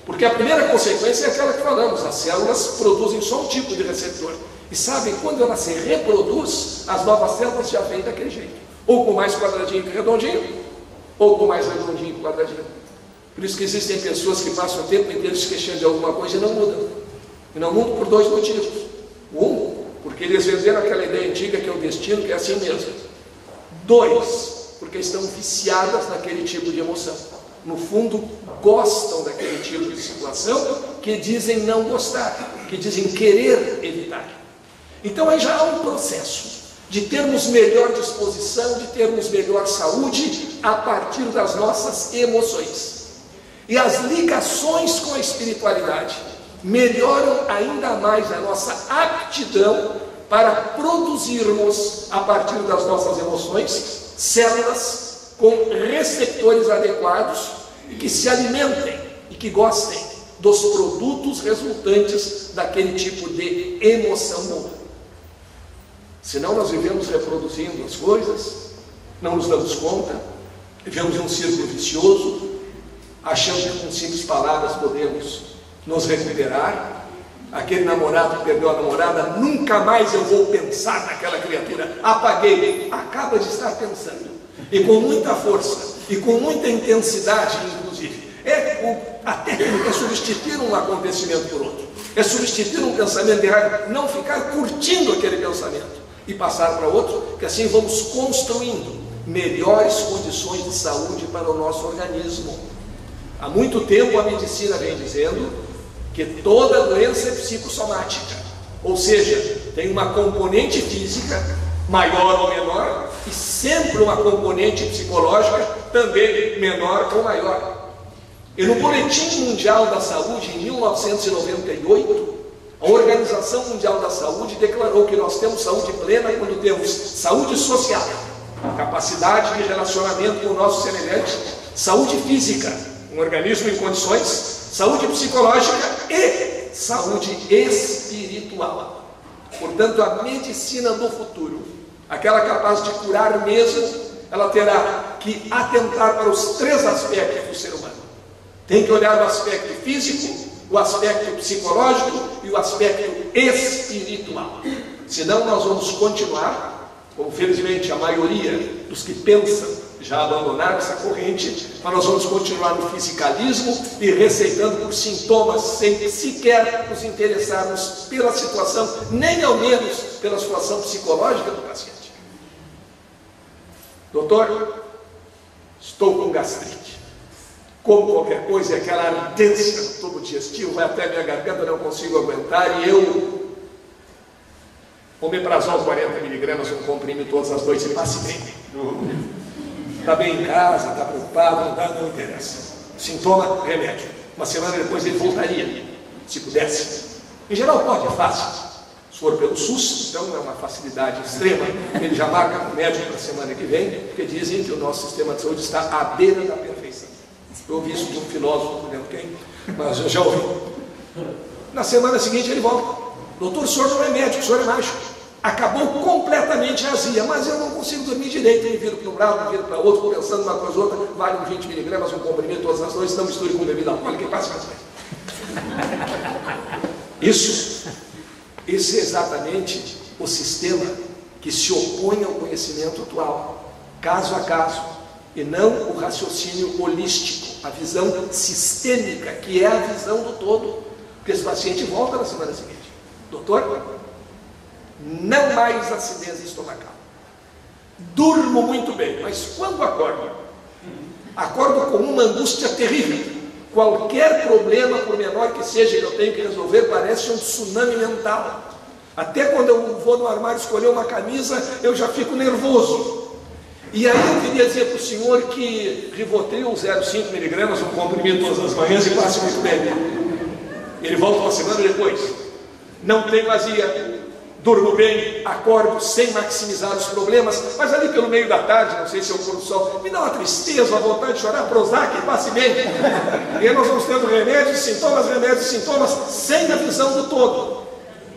Porque a primeira consequência é aquela que falamos, as células produzem só um tipo de receptor. E sabem, quando ela se reproduz, as novas células já vêm daquele jeito. Ou com mais quadradinho que redondinho, ou com mais redondinho que quadradinho. Por isso que existem pessoas que passam o tempo inteiro se queixando de alguma coisa e não mudam. E não mudam por dois motivos. Um, porque eles venderam aquela ideia antiga que é o destino, que é assim mesmo. Dois, porque estão viciadas naquele tipo de emoção. No fundo, gostam daquele tipo de situação que dizem não gostar, que dizem querer evitar. Então aí já há um processo de termos melhor disposição, de termos melhor saúde a partir das nossas emoções. E as ligações com a espiritualidade melhoram ainda mais a nossa aptidão para produzirmos, a partir das nossas emoções, células com receptores adequados e que se alimentem e que gostem dos produtos resultantes daquele tipo de emoção boa. Senão nós vivemos reproduzindo as coisas, não nos damos conta, vivemos em um círculo vicioso, achando que com simples palavras podemos nos recuperar. Aquele namorado que perdeu a namorada, nunca mais eu vou pensar naquela criatura, apaguei, acaba de estar pensando, e com muita força, e com muita intensidade inclusive. A técnica é substituir um acontecimento por outro. É substituir um pensamento errado, não ficar curtindo aquele pensamento e passar para outro, que assim vamos construindo melhores condições de saúde para o nosso organismo. Há muito tempo a medicina vem dizendo que toda doença é psicossomática, ou seja, tem uma componente física, maior ou menor, e sempre uma componente psicológica, também menor ou maior. E no Boletim Mundial da Saúde, em 1998, a Organização Mundial da Saúde declarou que nós temos saúde plena quando temos saúde social, capacidade de relacionamento com o nosso semelhante, saúde física, um organismo em condições, saúde psicológica e saúde espiritual. Portanto, a medicina do futuro, aquela capaz de curar mesmo, ela terá que atentar para os três aspectos do ser humano. Tem que olhar o aspecto físico, o aspecto psicológico e o aspecto espiritual. Senão nós vamos continuar, como felizmente a maioria dos que pensam já abandonaram essa corrente, mas nós vamos continuar no fisicalismo e receitando por sintomas sem sequer nos interessarmos pela situação, nem ao menos pela situação psicológica do paciente. Doutor, estou com gastrite. Como qualquer coisa, é aquela ardência no tubo digestivo, vai até minha garganta, não consigo aguentar, e eu, omeprazol 40 miligramas, um comprime todas as noites e passe bem. Está bem em casa, está preocupado, não interessa. Sintoma, remédio. Uma semana depois ele voltaria, se pudesse. Em geral pode, é fácil. Se for pelo SUS, então é uma facilidade extrema. Ele já marca com o médico para a semana que vem, porque dizem que o nosso sistema de saúde está à beira da perfeição. Eu ouvi isso de um filósofo, não lembro quem, mas eu já ouvi. Na semana seguinte ele volta. Doutor, o senhor não é médico, o senhor é mágico. Acabou completamente a azia, mas eu não consigo dormir direito. Eu viro para um lado, eu viro para outro, vou pensando uma coisa ou outra, vale uns 20 miligramas, um comprimido todas as noites, não misture com bebida alcoólica e passe mais Isso é exatamente o sistema que se opõe ao conhecimento atual, caso a caso, e não o raciocínio holístico, a visão sistêmica, que é a visão do todo. Porque esse paciente volta na semana seguinte: doutor, não mais acidez estomacal, durmo muito bem, mas quando acordo com uma angústia terrível. Qualquer problema, por menor que seja, que eu tenho que resolver, parece um tsunami mental. Até quando eu vou no armário escolher uma camisa, eu já fico nervoso. E aí eu queria dizer para o senhor que Rivotril 0,5 miligramas, um comprimido todas as manhãs e passe muito bem. Ele volta uma semana depois: não tenho azia, durmo bem, acordo sem maximizar os problemas, mas ali pelo meio da tarde, não sei se é o pôr do sol, me dá uma tristeza, uma vontade de chorar, Prozac, passe bem. E aí nós vamos tendo remédios e sintomas, sem a visão do todo.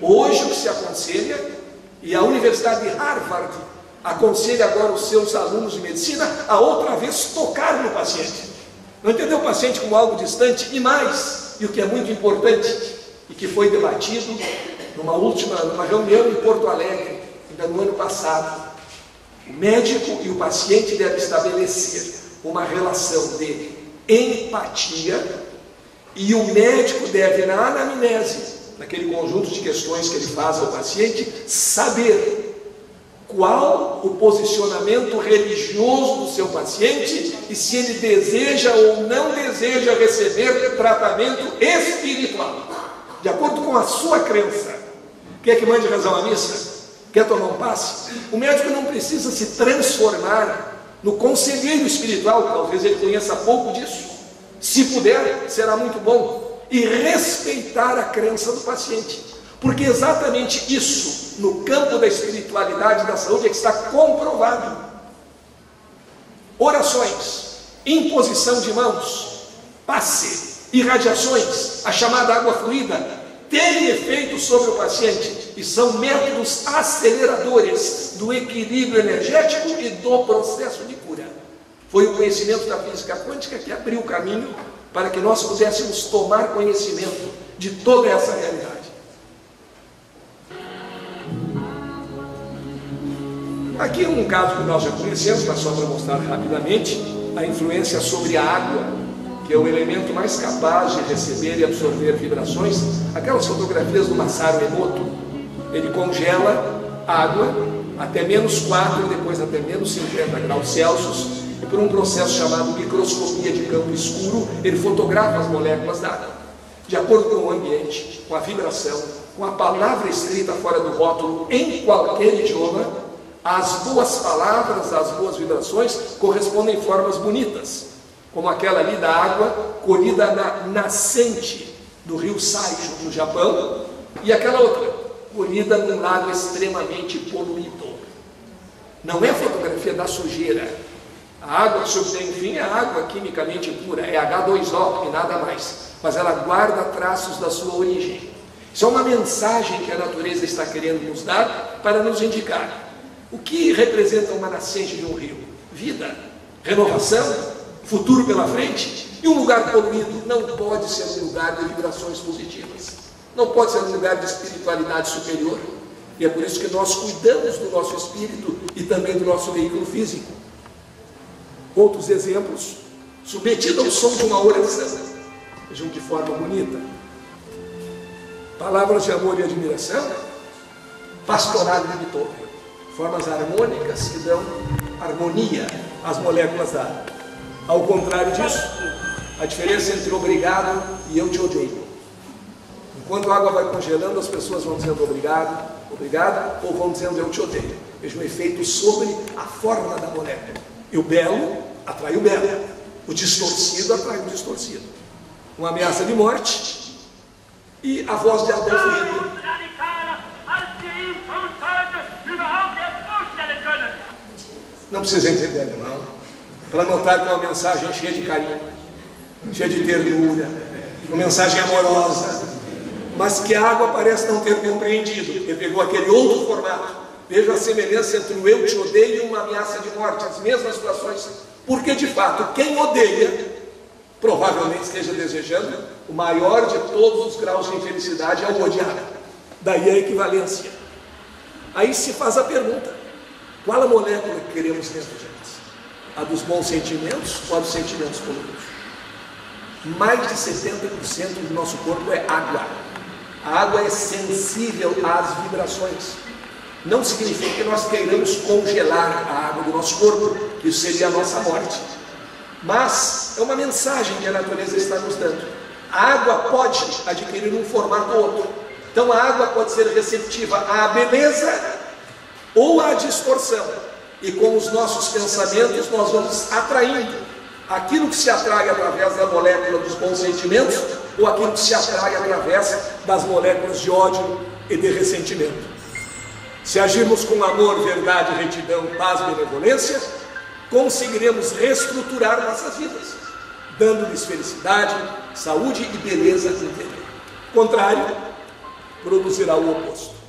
Hoje o que se aconselha, e a Universidade de Harvard aconselha agora os seus alunos de medicina a outra vez tocar no paciente. Não entender o paciente como algo distante, e mais, e o que é muito importante, e que foi debatido numa reunião em Porto Alegre, ainda no ano passado. O médico e o paciente devem estabelecer uma relação de empatia, e o médico deve, na anamnese, naquele conjunto de questões que ele faz ao paciente, saber qual o posicionamento religioso do seu paciente e se ele deseja ou não deseja receber tratamento espiritual, de acordo com a sua crença. Quer que mande rezar uma missa? Quer tomar um passe? O médico não precisa se transformar no conselheiro espiritual, talvez ele conheça pouco disso. Se puder, será muito bom. E respeitar a crença do paciente, porque exatamente isso, no campo da espiritualidade e da saúde, é que está comprovado. Orações, imposição de mãos, passe, irradiações, a chamada água fluida, tem efeito sobre o paciente e são métodos aceleradores do equilíbrio energético e do processo de cura. Foi o conhecimento da física quântica que abriu o caminho para que nós pudéssemos tomar conhecimento de toda essa realidade. Aqui um caso que nós já conhecemos, mas só para mostrar rapidamente a influência sobre a água que é o elemento mais capaz de receber e absorver vibrações, aquelas fotografias do Masaru Emoto. Ele congela água até -4 e depois até -50 graus Celsius, e por um processo chamado microscopia de campo escuro, ele fotografa as moléculas d'água, de acordo com o ambiente, com a vibração, com a palavra escrita fora do rótulo, em qualquer idioma. As boas palavras, as boas vibrações correspondem em formas bonitas, como aquela ali da água colhida na nascente do rio Saisho, no Japão, e aquela outra, colhida num lago extremamente poluído. Não é a fotografia da sujeira. A água que se obtém, enfim, é água quimicamente pura, é H2O e nada mais, mas ela guarda traços da sua origem. Isso é uma mensagem que a natureza está querendo nos dar para nos indicar o que representa uma nascente de um rio: vida, renovação, futuro pela frente. E um lugar poluído não pode ser um lugar de vibrações positivas, não pode ser um lugar de espiritualidade superior. E é por isso que nós cuidamos do nosso espírito e também do nosso veículo físico. Outros exemplos: submetido ao som de uma oração, vejam que forma bonita, palavras de amor e admiração, pastoral de Beethoven, formas harmônicas que dão harmonia às moléculas da água. Ao contrário disso, a diferença entre obrigado e eu te odeio. Enquanto a água vai congelando, as pessoas vão dizendo obrigado, obrigado, ou vão dizendo eu te odeio. Veja o efeito sobre a forma da molécula. E o belo atrai o belo, o distorcido atrai o distorcido. Uma ameaça de morte e a voz de Adolf Hitler. Não precisa entender, não, para notar que é uma mensagem cheia de carinho, cheia de ternura, uma mensagem amorosa, mas que a água parece não ter compreendido, porque pegou aquele outro formato. Veja a semelhança entre o eu te odeio e uma ameaça de morte, as mesmas situações, porque de fato quem odeia provavelmente esteja desejando o maior de todos os graus de infelicidade, é o odiar. Daí a equivalência. Aí se faz a pergunta: qual a molécula que queremos dentro de nós? A dos bons sentimentos ou a dos sentimentos poluídos? Mais de 70% do nosso corpo é água. A água é sensível às vibrações. Não significa que nós queiramos congelar a água do nosso corpo, isso seria a nossa morte. Mas é uma mensagem que a natureza está nos dando. A água pode adquirir um formato ou outro. Então a água pode ser receptiva à beleza ou à distorção. E com os nossos pensamentos nós vamos atraindo aquilo que se atrai através da molécula dos bons sentimentos, ou aquilo que se atrai através das moléculas de ódio e de ressentimento. Se agirmos com amor, verdade, retidão, paz e benevolência, conseguiremos reestruturar nossas vidas, dando-lhes felicidade, saúde e beleza interior. O contrário produzirá o oposto.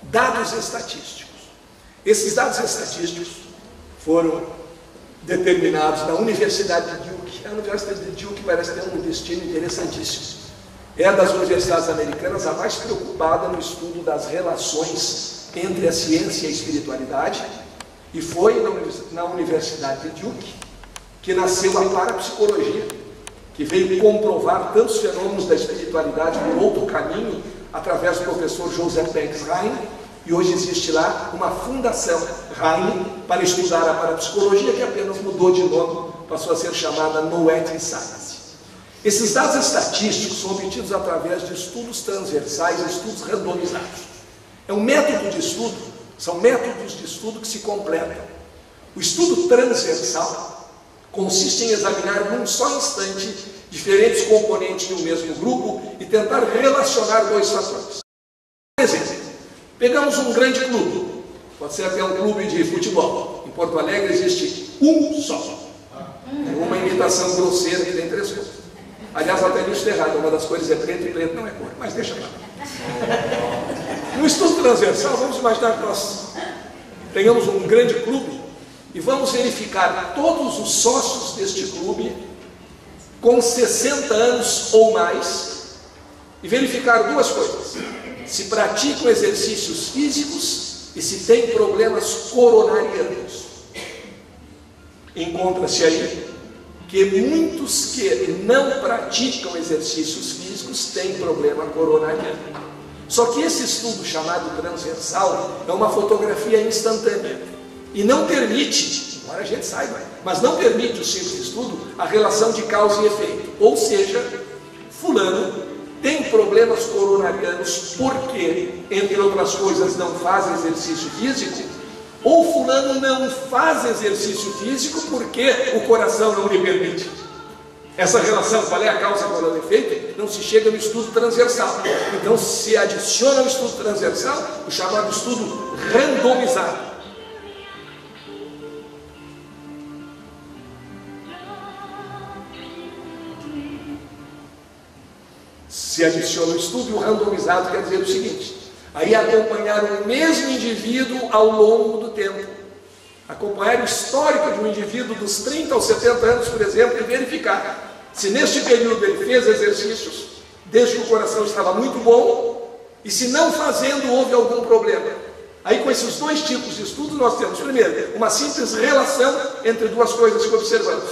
Dados estatísticos. Esses dados estatísticos foram determinados na Universidade de Duke. A Universidade de Duke parece ter um destino interessantíssimo. É das universidades americanas a mais preocupada no estudo das relações entre a ciência e a espiritualidade, e foi na Universidade de Duke que nasceu a parapsicologia, que veio comprovar tantos fenômenos da espiritualidade por outro caminho, através do professor Joseph Banks Rhine, e hoje existe lá uma fundação Rhine para estudar a parapsicologia, que apenas mudou de nome, passou a ser chamada Noetic Science. Esses dados estatísticos são obtidos através de estudos transversais, estudos randomizados. É um método de estudo, são métodos de estudo que se completam. O estudo transversal consiste em examinar num só instante diferentes componentes de um mesmo grupo e tentar relacionar dois fatores. Por exemplo, pegamos um grande clube, pode ser até um clube de futebol. Em Porto Alegre existe um só. É uma imitação grosseira que tem 3 cores. Aliás, até nisso é errado, uma das cores é preto e preto não é cor, mas deixa lá. No estudo transversal, vamos imaginar que nós tenhamos um grande clube e vamos verificar todos os sócios deste clube com 60 anos ou mais e verificar duas coisas: se praticam exercícios físicos e se tem problemas coronarianos. Encontra-se aí que muitos que não praticam exercícios físicos têm problema coronariano. Só que esse estudo chamado transversal é uma fotografia instantânea e não permite, embora a gente saiba, mas não permite o simples estudo a relação de causa e efeito. Ou seja, fulano tem problemas coronarianos porque, entre outras coisas, não faz exercício físico, ou fulano não faz exercício físico porque o coração não lhe permite. Essa relação, qual é a causa, qual é o efeito, não se chega no estudo transversal. Então se adiciona ao estudo transversal o chamado estudo randomizado. Se adiciona o estudo e o randomizado quer dizer o seguinte: aí acompanhar o mesmo indivíduo ao longo do tempo, acompanhar o histórico de um indivíduo dos 30 aos 70 anos, por exemplo, e verificar se neste período ele fez exercícios desde que o coração estava muito bom, e se não fazendo houve algum problema. Aí com esses dois tipos de estudos nós temos, primeiro, uma simples relação entre duas coisas que observamos,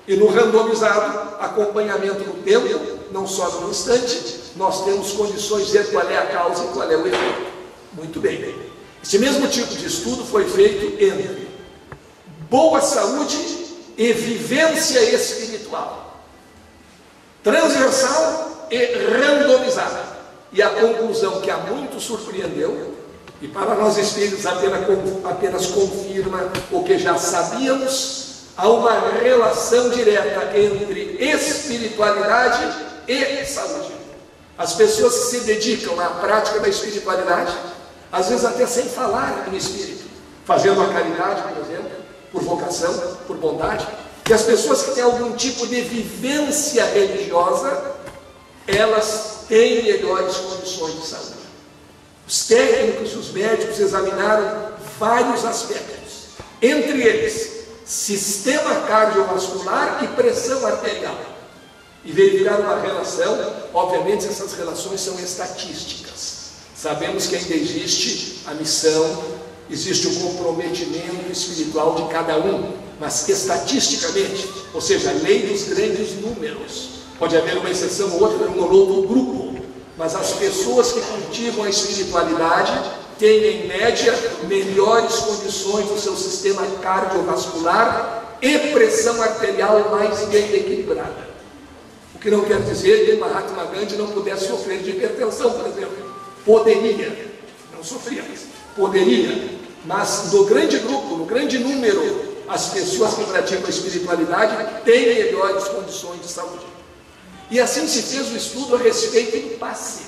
e no randomizado, acompanhamento no tempo, não só no instante, nós temos condições de ver qual é a causa e qual é o efeito. Muito bem. Esse mesmo tipo de estudo foi feito entre boa saúde e vivência espiritual, transversal e randomizada. E a conclusão que a muitos surpreendeu, e para nós espíritos apenas confirma o que já sabíamos, há uma relação direta entre espiritualidade e saúde. As pessoas que se dedicam à prática da espiritualidade, às vezes até sem falar em espírito, fazendo a caridade, por exemplo, por vocação, por bondade, e as pessoas que têm algum tipo de vivência religiosa, elas têm melhores condições de saúde. Os técnicos, os médicos examinaram vários aspectos, entre eles sistema cardiovascular e pressão arterial, e verificaram uma relação. Obviamente essas relações são estatísticas, sabemos que ainda existe a missão, existe o comprometimento espiritual de cada um, mas estatisticamente, ou seja, a lei dos grandes números, pode haver uma exceção ou outra num ou outro grupo, mas as pessoas que cultivam a espiritualidade têm em média melhores condições do seu sistema cardiovascular e pressão arterial mais bem equilibrada. O que não quer dizer que Mahatma Gandhi não pudesse sofrer de hipertensão, por exemplo. Poderia, não sofria, mas poderia. Mas no grande grupo, no grande número, as pessoas que praticam a espiritualidade têm melhores condições de saúde. E assim se fez o estudo a respeito do passe,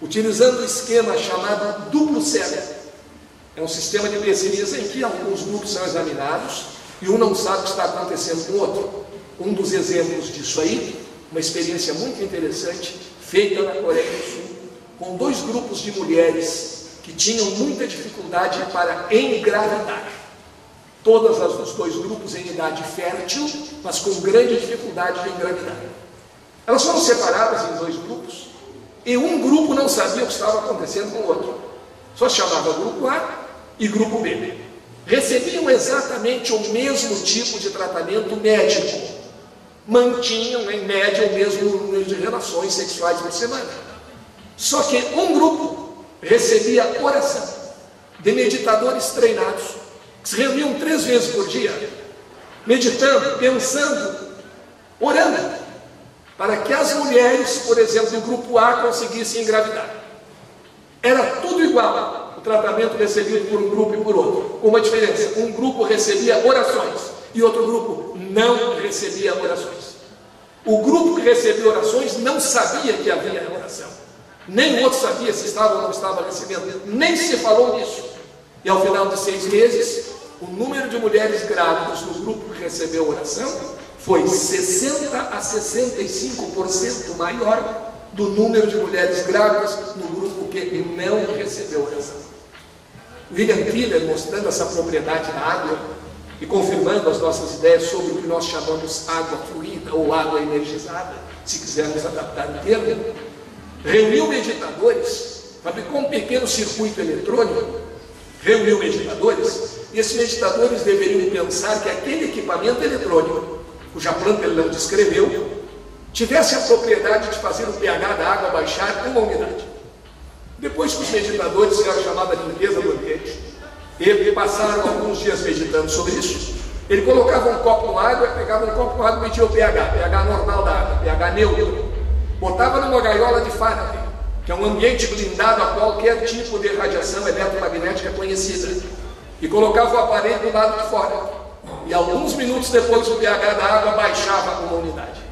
utilizando o esquema chamado duplo cego. É um sistema de pesquisa em que alguns grupos são examinados e um não sabe o que está acontecendo com o outro. Um dos exemplos disso aí, uma experiência muito interessante, feita na Coreia do Sul, com dois grupos de mulheres que tinham muita dificuldade para engravidar. Todas as dos dois grupos em idade fértil, mas com grande dificuldade de engravidar. Elas foram separadas em dois grupos, e um grupo não sabia o que estava acontecendo com o outro. Só se chamava grupo A e grupo B. Recebiam exatamente o mesmo tipo de tratamento médico. Mantinham, em média, o mesmo número de relações sexuais por semana. Só que um grupo recebia oração de meditadores treinados, que se reuniam 3 vezes por dia, meditando, pensando, orando, para que as mulheres, por exemplo, do grupo A conseguissem engravidar. Era tudo igual, o tratamento recebido por um grupo e por outro, com uma diferença: um grupo recebia orações e outro grupo não recebia orações. O grupo que recebia orações não sabia que havia oração, nem o outro sabia se estava ou não estava recebendo, nem se falou nisso. E ao final de 6 meses, o número de mulheres grávidas no grupo que recebeu oração foi 60 a 65% maior do número de mulheres grávidas no grupo que não recebeu oração. William Tiller, mostrando essa propriedade da água e confirmando as nossas ideias sobre o que nós chamamos água fluida ou água energizada, se quisermos adaptar o termo, reuniu meditadores fabricou um pequeno circuito eletrônico, reuniu meditadores, e esses meditadores deveriam pensar que aquele equipamento eletrônico, cuja planta ele não descreveu, tivesse a propriedade de fazer o pH da água baixar uma umidade. Depois que os meditadores fizeram a chamada limpeza do ambiente, e passaram alguns dias meditando sobre isso, ele colocava um copo com água, pegava um copo com água e media o pH normal da água, pH neutro, botava numa gaiola de Faraday, que é um ambiente blindado a qualquer tipo de radiação eletromagnética conhecida, e colocava o aparelho do lado de fora, e alguns minutos depois o pH da água baixava uma unidade.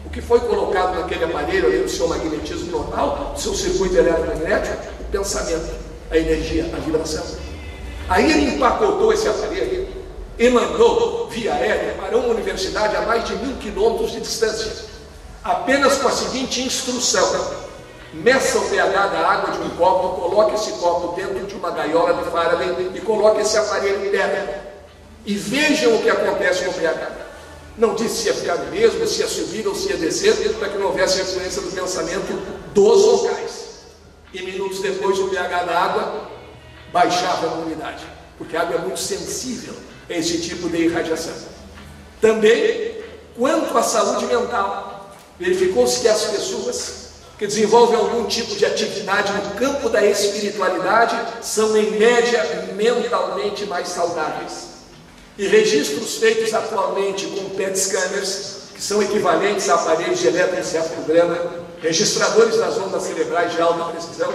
O que foi colocado naquele aparelho, ali no seu magnetismo normal, no seu circuito eletromagnético? O pensamento, a energia, a vibração. Aí ele empacotou esse aparelho e mandou via aérea para uma universidade a mais de 1000 quilômetros de distância, apenas com a seguinte instrução: meça o pH da água de um copo, coloque esse copo dentro de uma gaiola de Faraday e coloque esse aparelho perto e vejam o que acontece com o pH. Não disse se ia ficar no mesmo, se ia subir ou se ia descer, para que não houvesse influência do pensamento dos locais. E minutos depois o pH da água baixava a unidade, porque a água é muito sensível a esse tipo de irradiação. Também, quanto à saúde mental, verificou-se que as pessoas que desenvolvem algum tipo de atividade no campo da espiritualidade são, em média, mentalmente mais saudáveis. E registros feitos atualmente com PET scanners, que são equivalentes a aparelhos de eletroencefalograma, registradores das ondas cerebrais de alta precisão,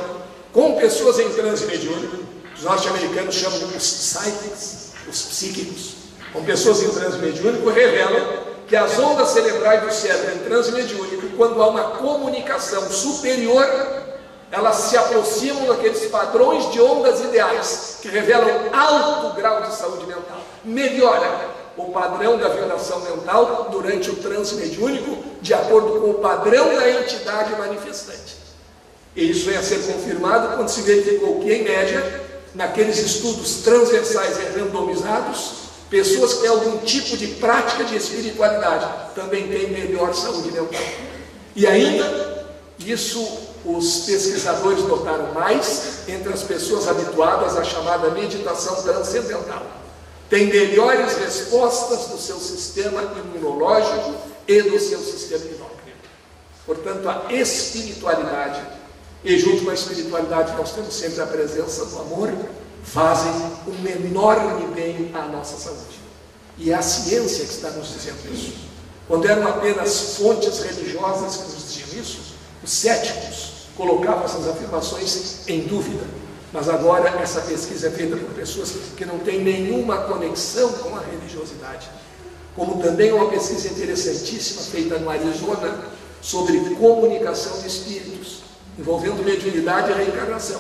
com pessoas em transe mediúnico, os norte-americanos chamam os psychics, os psíquicos, com pessoas em transe mediúnico, revelam que as ondas cerebrais do cérebro em transe mediúnico, quando há uma comunicação superior, elas se aproximam daqueles padrões de ondas ideais, que revelam alto grau de saúde mental. Melhora o padrão da vibração mental durante o transe mediúnico, de acordo com o padrão da entidade manifestante. E isso vem a ser confirmado quando se verificou que, em média, naqueles estudos transversais e randomizados, pessoas que têm algum tipo de prática de espiritualidade também têm melhor saúde mental. E ainda, isso os pesquisadores notaram mais entre as pessoas habituadas à chamada meditação transcendental. Tem melhores respostas do seu sistema imunológico e do seu sistema endócrino. Portanto, a espiritualidade, e junto com a espiritualidade nós temos sempre a presença do amor, fazem um enorme bem à nossa saúde. E é a ciência que está nos dizendo isso. Quando eram apenas fontes religiosas que nos diziam isso, os céticos colocavam essas afirmações em dúvida. Mas agora essa pesquisa é feita por pessoas que não têm nenhuma conexão com a religiosidade. Como também uma pesquisa interessantíssima feita no Arizona sobre comunicação de espíritos, envolvendo mediunidade e reencarnação.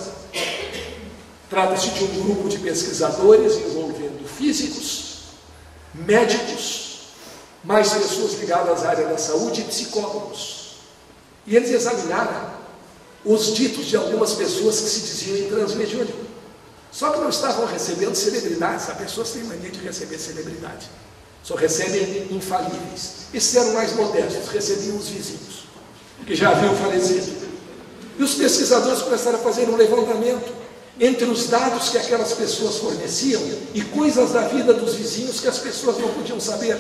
Trata-se de um grupo de pesquisadores envolvendo físicos, médicos, mais pessoas ligadas à área da saúde e psicólogos. E eles examinaram os ditos de algumas pessoas que se diziam em transe mediúnico. Só que não estavam recebendo celebridades. As pessoas têm mania de receber celebridade. Só recebem infalíveis. Esses eram mais modestos, recebiam os vizinhos, que já haviam falecido. E os pesquisadores começaram a fazer um levantamento entre os dados que aquelas pessoas forneciam e coisas da vida dos vizinhos que as pessoas não podiam saber.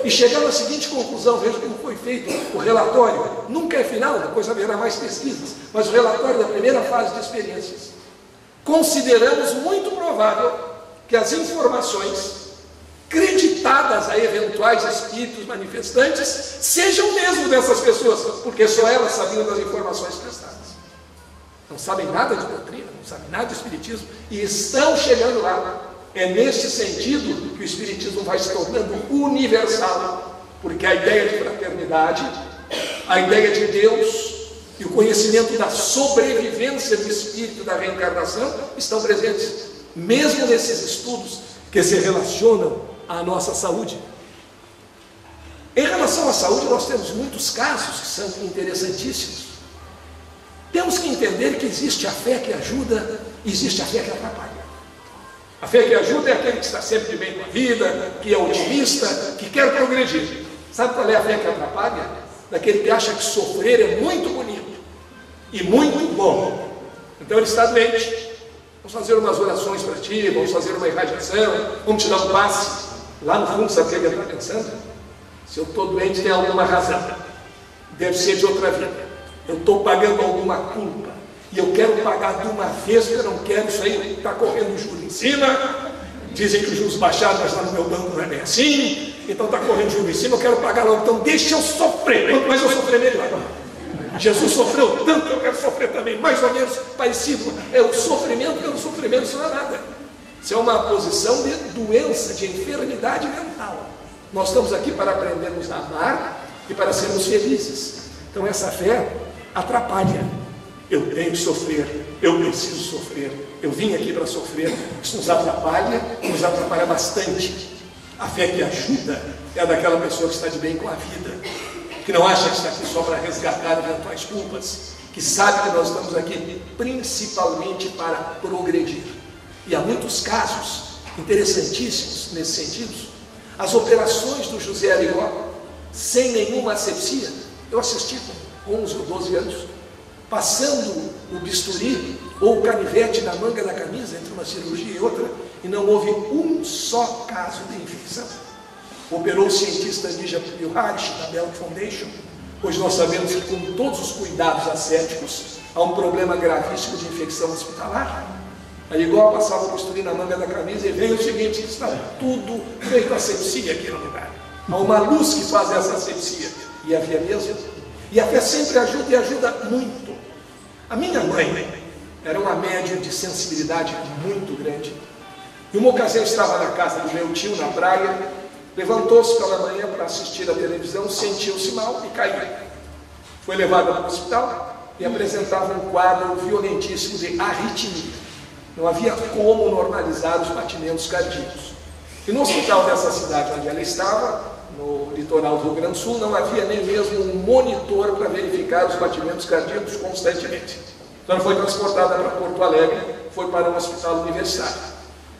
E chegaram à seguinte conclusão: veja como foi feito o relatório. Nunca é final, depois haverá mais pesquisas, mas o relatório da primeira fase de experiências. Consideramos muito provável que as informações creditadas a eventuais espíritos manifestantes sejam mesmo dessas pessoas, porque só elas sabiam das informações prestadas. Não sabem nada de doutrina, não sabem nada de espiritismo, e estão chegando lá. É nesse sentido que o espiritismo vai se tornando universal, porque a ideia de fraternidade, a ideia de Deus e o conhecimento da sobrevivência do espírito, da reencarnação, estão presentes, mesmo nesses estudos que se relacionam à nossa saúde. Em relação à saúde, nós temos muitos casos que são interessantíssimos. Temos que entender que existe a fé que ajuda e existe a fé que atrapalha. A fé que ajuda é aquele que está sempre de bem com a vida, que é otimista, que quer progredir. Sabe qual é a fé que atrapalha? Daquele que acha que sofrer é muito bonito e muito bom. Então ele está doente. Vamos fazer umas orações para ti, vamos fazer uma irradiação, vamos te dar um passe. Lá no fundo, sabe o que ele está pensando? Se eu estou doente, tem alguma razão. Deve ser de outra vida. Eu estou pagando alguma culpa. E eu quero pagar de uma vez, porque eu não quero isso aí, está correndo juros em cima. Dizem que os juros baixaram, mas lá no meu banco não é bem assim. Então está correndo juros em cima, eu quero pagar logo. Então deixa eu sofrer. Quanto mais eu sofrer, melhor. Jesus sofreu tanto, eu quero sofrer também. Mais ou menos parecido. É o sofrimento pelo sofrimento, isso não é nada. Isso é uma posição de doença, de enfermidade mental. Nós estamos aqui para aprendermos a amar e para sermos felizes. Então essa fé atrapalha. Eu tenho que sofrer, eu preciso sofrer, eu vim aqui para sofrer. Isso nos atrapalha bastante. A fé que ajuda é a daquela pessoa que está de bem com a vida, que não acha que está aqui só para resgatar eventuais culpas, que sabe que nós estamos aqui principalmente para progredir. E há muitos casos interessantíssimos nesse sentido. As operações do José Arigó, sem nenhuma asepsia, eu assisti com 11 ou 12 anos, passando o bisturi ou o canivete na manga da camisa entre uma cirurgia e outra, e não houve um só caso de infecção. Operou o cientista Nija Pilharish, da Bell Foundation. Hoje nós sabemos que, com todos os cuidados ascéticos, há um problema gravíssimo de infecção hospitalar. Aí igual passava o bisturi na manga da camisa e veio o seguinte: está tudo feito asepsia aqui no lugar. Há uma luz que faz essa asepsia, e havia mesmo. E a fé sempre ajuda, e ajuda muito. A minha mãe era uma médium de sensibilidade muito grande. E uma ocasião estava na casa do meu tio, na praia, levantou-se pela manhã para assistir a televisão, sentiu-se mal e caiu. Foi levada para o hospital e apresentava um quadro violentíssimo de arritmia. Não havia como normalizar os batimentos cardíacos. E no hospital dessa cidade onde ela estava, no litoral do Rio Grande do Sul, não havia nem mesmo um monitor para verificar os batimentos cardíacos constantemente. Então ela foi transportada para Porto Alegre, foi para um hospital universitário.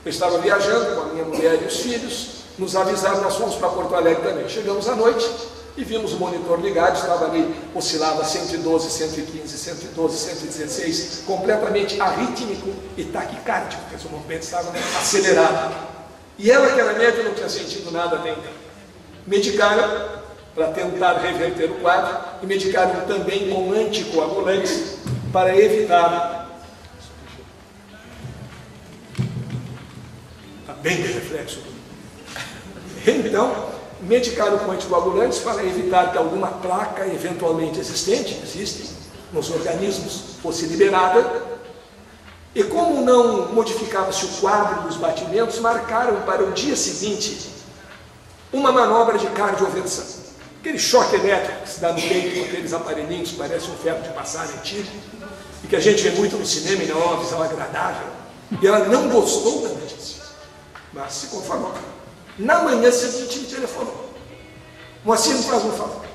Eu estava viajando com a minha mulher e os filhos, nos avisaram, nós fomos para Porto Alegre também. Chegamos à noite e vimos o monitor ligado, estava ali, oscilava 112, 115, 112, 116, completamente arrítmico e taquicárdico, porque o movimento estava acelerado. E ela, que era médica, não tinha sentido nada até então. Medicaram para tentar reverter o quadro e medicaram também com anticoagulantes para evitar. Está bem de reflexo. Então, medicaram com anticoagulantes para evitar que alguma placa eventualmente existe nos organismos fosse liberada. E como não modificava-se o quadro dos batimentos, marcaram para o dia seguinte uma manobra de cardioversão. Aquele choque elétrico que se dá no peito com aqueles aparelhinhos que parecem um ferro de passar antigo, e que a gente vê muito no cinema e não é uma visão agradável. E ela não gostou da notícia, mas se conformou. Na manhã seguinte me telefonou: Moacir, me faz um favor,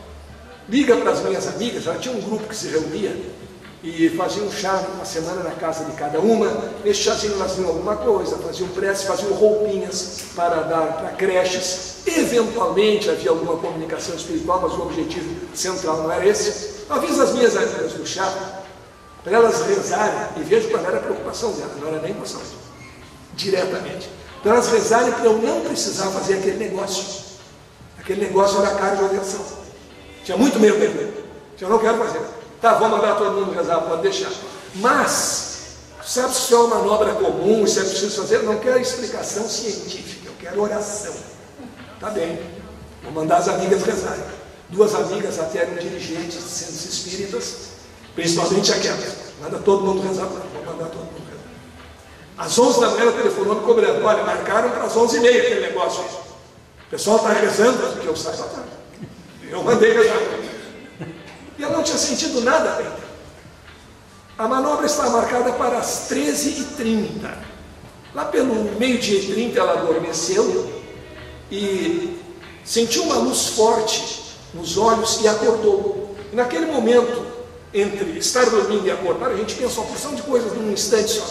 liga para as minhas amigas. Já tinha um grupo que se reunia e fazia um chá uma semana na casa de cada uma. Nesse chazinho elas faziam alguma coisa, faziam prece, faziam roupinhas para dar para creches. Eventualmente havia alguma comunicação espiritual, mas o objetivo central não era esse. Avisa as minhas amigas do chá para elas rezarem, e vejo qual era a preocupação dela, não era nem emoção, diretamente, para elas rezarem para eu não precisar fazer aquele negócio. Aquele negócio era a cardioversão. Tinha muito medo dele. Eu não quero fazer. Tá, vou mandar todo mundo rezar, pode deixar. Mas, sabe se é uma manobra comum, se é preciso fazer? Eu não quero explicação científica, eu quero oração. Tá bem, vou mandar as amigas rezarem. Duas amigas até eram dirigentes de centros espíritas, principalmente aquelas. Manda todo mundo rezar, vou mandar todo mundo rezar. Às 11 da manhã ela telefonou me cobrando: olha, marcaram para as 11h30 aquele negócio. O pessoal está rezando, porque eu saio da tarde. Eu mandei rezar. E ela não tinha sentido nada ainda. A manobra estava marcada para as 13h30. Lá pelo meio-dia e 30 ela adormeceu e sentiu uma luz forte nos olhos e acordou. E naquele momento, entre estar dormindo e acordar, a gente pensa uma porção de coisas num instante só.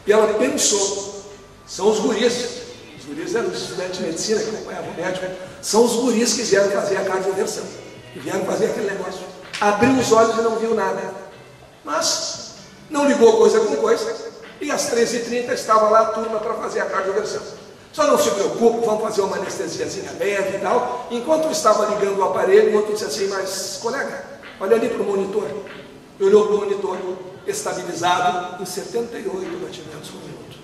E ela pensou: são os guris. Os guris eram os estudantes de medicina que acompanhavam o médico. São os guris que vieram fazer a cardioversão, que vieram fazer aquele negócio. Abriu os olhos e não viu nada. Mas Não ligou coisa com coisa, e às 13h30 estava lá a turma para fazer a cardioversão. Só não se preocupe, vamos fazer uma anestesiazinha leve e tal. Enquanto eu estava ligando o aparelho, o outro disse assim: mas colega, olha ali para o monitor. Eu olhou para o monitor, estabilizado em 78 batimentos por minuto.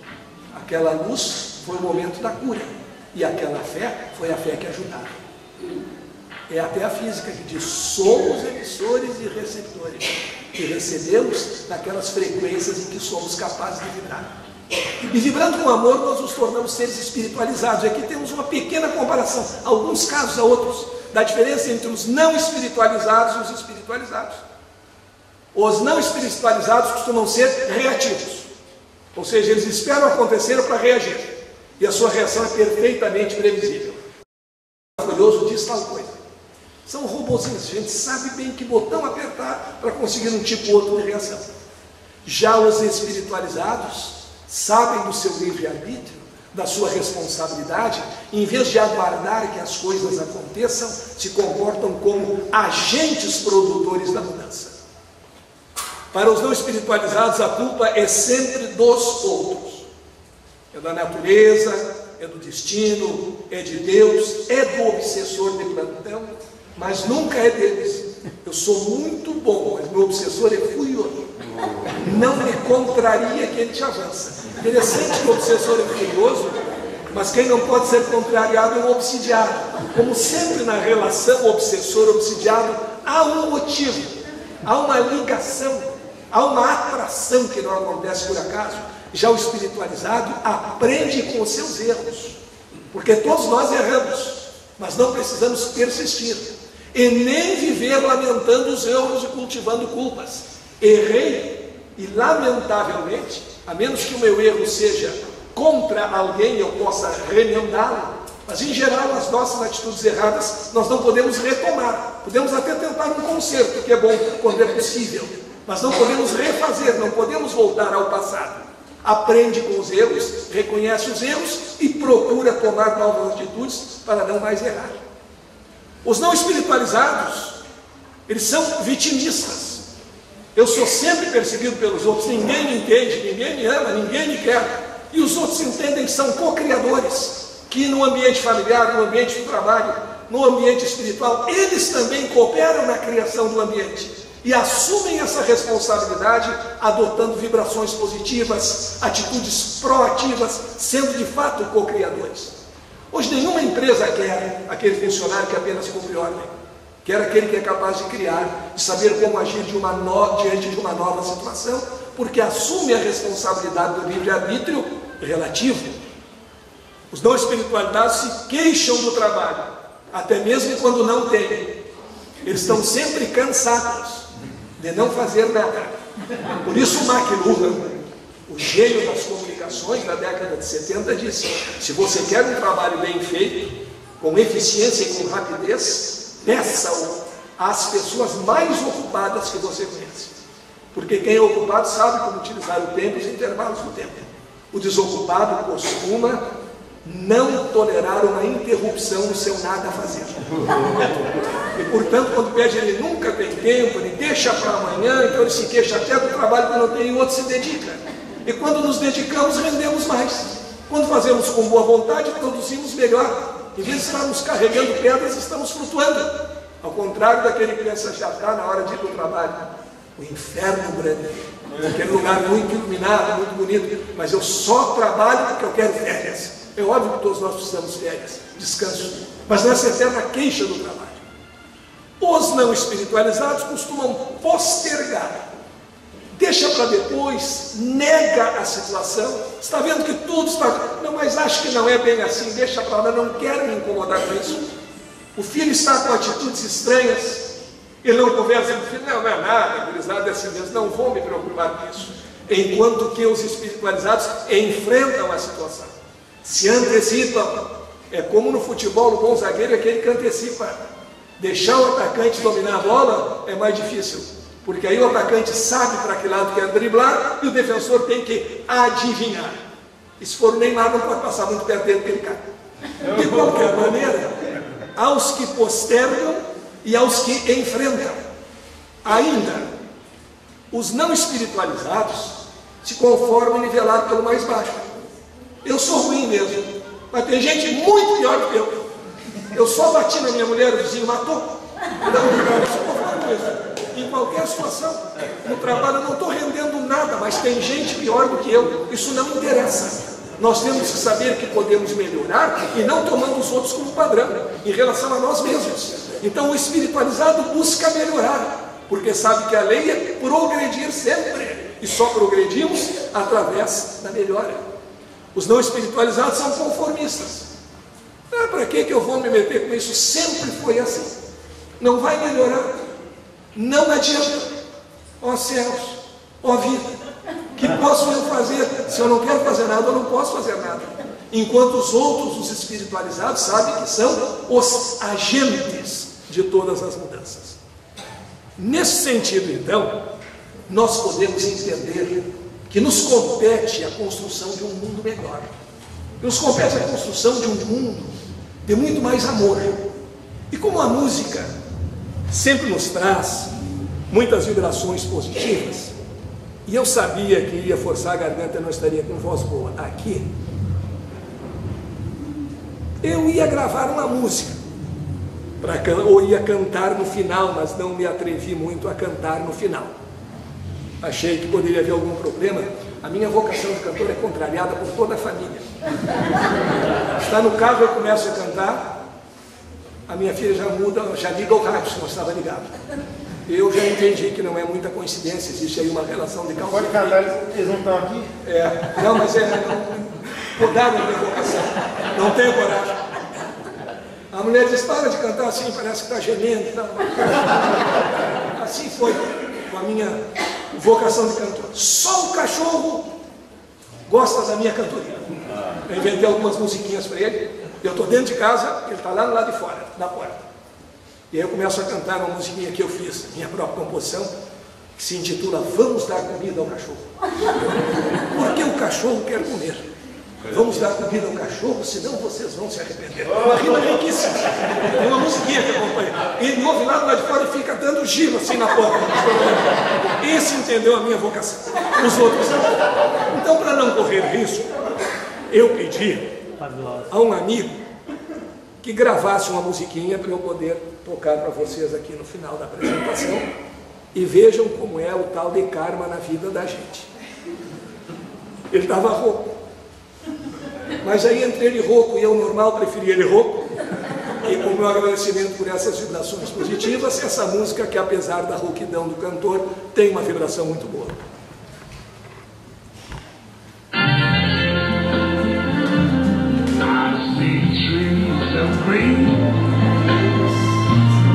Aquela luz foi o momento da cura, e aquela fé foi a fé que ajudava. É até a física que diz: somos emissores e receptores, que recebemos naquelas frequências em que somos capazes de vibrar. E vibrando com amor, nós nos tornamos seres espiritualizados. E aqui temos uma pequena comparação, alguns casos a outros, da diferença entre os não espiritualizados e os espiritualizados. Os não espiritualizados costumam ser reativos, ou seja, eles esperam acontecer para reagir, e a sua reação é perfeitamente previsível. O orgulhoso diz tal coisa. São robozinhos, a gente sabe bem que botão apertar para conseguir um tipo ou outro de reação. Já os espiritualizados sabem do seu livre-arbítrio, da sua responsabilidade, e em vez de aguardar que as coisas aconteçam, se comportam como agentes produtores da mudança. Para os não espiritualizados, a culpa é sempre dos outros. É da natureza, é do destino, é de Deus, é do obsessor de plantão, mas nunca é deles. Eu sou muito bom, mas meu obsessor é furioso. Não me contraria que ele te avança. Interessante que o obsessor é furioso, mas quem não pode ser contrariado é o obsidiado. Como sempre na relação obsessor-obsidiado, há um motivo, há uma ligação, há uma atração que não acontece por acaso. Já o espiritualizado aprende com os seus erros, porque todos nós erramos, mas não precisamos persistir e nem viver lamentando os erros e cultivando culpas. Errei e, lamentavelmente, a menos que o meu erro seja contra alguém, eu possa remendá-lo, mas em geral as nossas atitudes erradas nós não podemos retomar. Podemos até tentar um conserto, que é bom quando é possível, mas não podemos refazer, não podemos voltar ao passado. Aprende com os erros, reconhece os erros e procura tomar novas atitudes para não mais errar. Os não espiritualizados, eles são vitimistas. Eu sou sempre perseguido pelos outros, ninguém me entende, ninguém me ama, ninguém me quer. E os outros entendem que são co-criadores, que no ambiente familiar, no ambiente do trabalho, no ambiente espiritual, eles também cooperam na criação do ambiente. E assumem essa responsabilidade adotando vibrações positivas, atitudes proativas, sendo de fato co-criadores. Hoje nenhuma empresa quer aquele funcionário que apenas cumpre ordem. Quer aquele que é capaz de criar, de saber como agir diante de uma nova situação, porque assume a responsabilidade do livre-arbítrio relativo. Os não espiritualizados se queixam do trabalho, até mesmo quando não têm. Eles estão sempre cansados de não fazer nada. Por isso McLuhan, o gênio das comunicações da década de 70, disse: se você quer um trabalho bem feito, com eficiência e com rapidez, peça-o às pessoas mais ocupadas que você conhece. Porque quem é ocupado sabe como utilizar o tempo e os intervalos do tempo. O desocupado costuma não tolerar uma interrupção no seu nada a fazer. E portanto, quando pede, ele nunca tem tempo, ele deixa para amanhã, então ele se queixa até do trabalho que não tem, e o outro se dedica. E quando nos dedicamos, rendemos mais. Quando fazemos com boa vontade, produzimos melhor. Em vez de estarmos carregando pedras, estamos flutuando. Ao contrário daquele que pensa, já está na hora de ir para o trabalho. O inferno grande, aquele lugar muito iluminado, muito bonito, mas eu só trabalho porque eu quero férias. É óbvio que todos nós precisamos de férias, descanso, mas nessa eterna queixa do trabalho. Os não espiritualizados costumam postergar, deixa para depois, nega a situação. Está vendo que tudo está... Não, mas acho que não é bem assim, deixa para lá, não quero me incomodar com isso. O filho está com atitudes estranhas, ele não conversa com o filho, não é nada, gurizada é assim mesmo, não vou me preocupar com isso. Enquanto que os espiritualizados enfrentam a situação, se antecipam. É como no futebol, o bom zagueiro é aquele que antecipa. Deixar o atacante dominar a bola é mais difícil, porque aí o atacante sabe para que lado quer driblar e o defensor tem que adivinhar. E se for o Neymar, não pode passar muito perto dele, porque ele cai. De qualquer maneira, aos que postergam e aos que enfrentam. Ainda, Os não espiritualizados se conformam em nivelar pelo mais baixo. Eu sou ruim mesmo, mas tem gente muito pior do que eu. Eu só bati na minha mulher, o vizinho matou. Então, eu sou conforme mesmo. Em qualquer situação, no trabalho eu não estou rendendo nada, mas tem gente pior do que eu. Isso não interessa. Nós temos que saber que podemos melhorar e não tomando os outros como padrão em relação a nós mesmos. Então o espiritualizado busca melhorar, porque sabe que a lei é progredir sempre, e só progredimos através da melhora. Os não espiritualizados são conformistas. Para que eu vou me meter com isso? Sempre foi assim. Não vai melhorar. Não adianta. Ó céus, ó vida, que posso eu fazer? Se eu não quero fazer nada, eu não posso fazer nada. Enquanto os outros, os espiritualizados, sabem que são os agentes de todas as mudanças. Nesse sentido, então, nós podemos entender que nos compete a construção de um mundo melhor. Nos compete a construção de um mundo de muito mais amor. E como a música sempre nos traz muitas vibrações positivas, e eu sabia que ia forçar a garganta e não estaria com voz boa aqui, eu ia gravar uma música, ou ia cantar no final, mas não me atrevi muito a cantar no final. Achei que poderia haver algum problema. A minha vocação de cantor é contrariada por toda a família. Está no carro, eu começo a cantar, a minha filha já liga o rádio, se não estava ligado. Eu já entendi que não é muita coincidência, existe aí uma relação de causa. Pode cantar, eles não estão aqui? Não, mas mudaram a minha vocação, não tenho coragem. A mulher diz, para de cantar assim, parece que está gemendo e tal. Assim foi com a minha vocação de cantor. Só o cachorro gosta da minha cantoria. Eu inventei algumas musiquinhas para ele. Eu estou dentro de casa, ele está lá no lado de fora, na porta. E aí eu começo a cantar uma musiquinha que eu fiz, minha própria composição, que se intitula Vamos Dar Comida ao Cachorro. Porque o cachorro quer comer. Vamos dar comida ao cachorro, senão vocês vão se arrepender. Uma rima riquíssima. Tem uma musiquinha que acompanha. Ele ouve lá do lado de fora e fica dando giro assim na porta. Esse entendeu a minha vocação. Os outros não. Então, para não correr risco, eu pedi a um amigo que gravasse uma musiquinha para eu poder tocar para vocês aqui no final da apresentação. E vejam como é o tal de karma na vida da gente. Ele estava rouco. Mas aí entre ele rouco e eu normal, preferi ele rouco. E com o meu agradecimento por essas vibrações positivas, essa música que apesar da rouquidão do cantor, tem uma vibração muito boa. I see trees of green,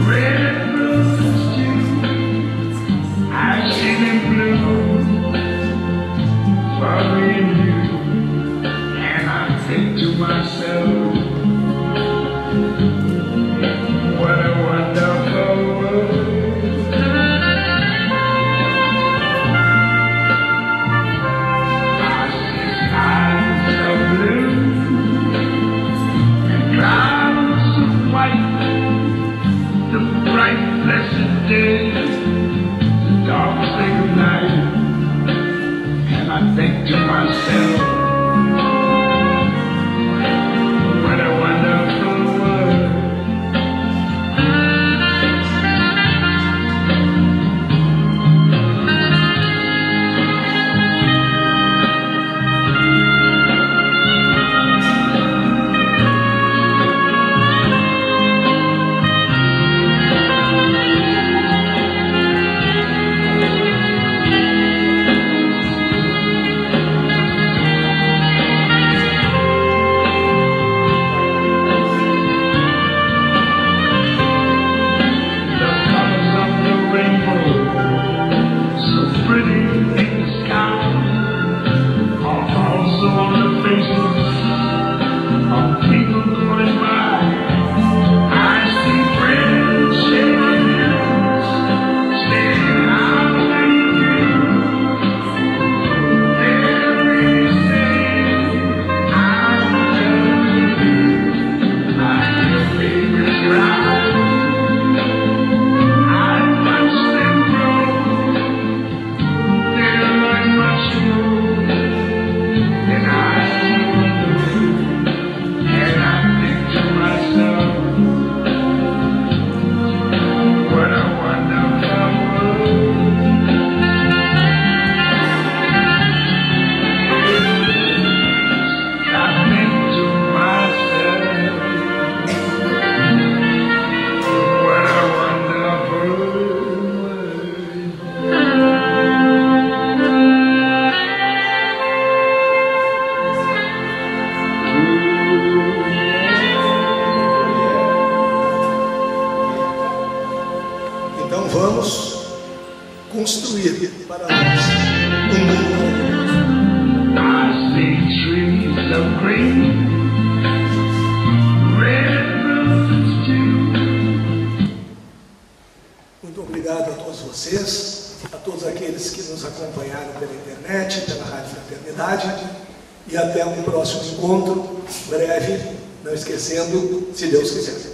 red roses too. I see them blue for me and you. Think to myself, what a wonderful world. I see skies of blue and clouds of white, the bright blessed day, the dark sacred night, and I think to myself, what a wonderful world. construir para nós um mundo maravilhoso. I see trees of green, red roses too. Muito obrigado a todos vocês, a todos aqueles que nos acompanharam pela internet, pela Rádio Fraternidade, e até um próximo encontro, breve, não esquecendo, se Deus quiser.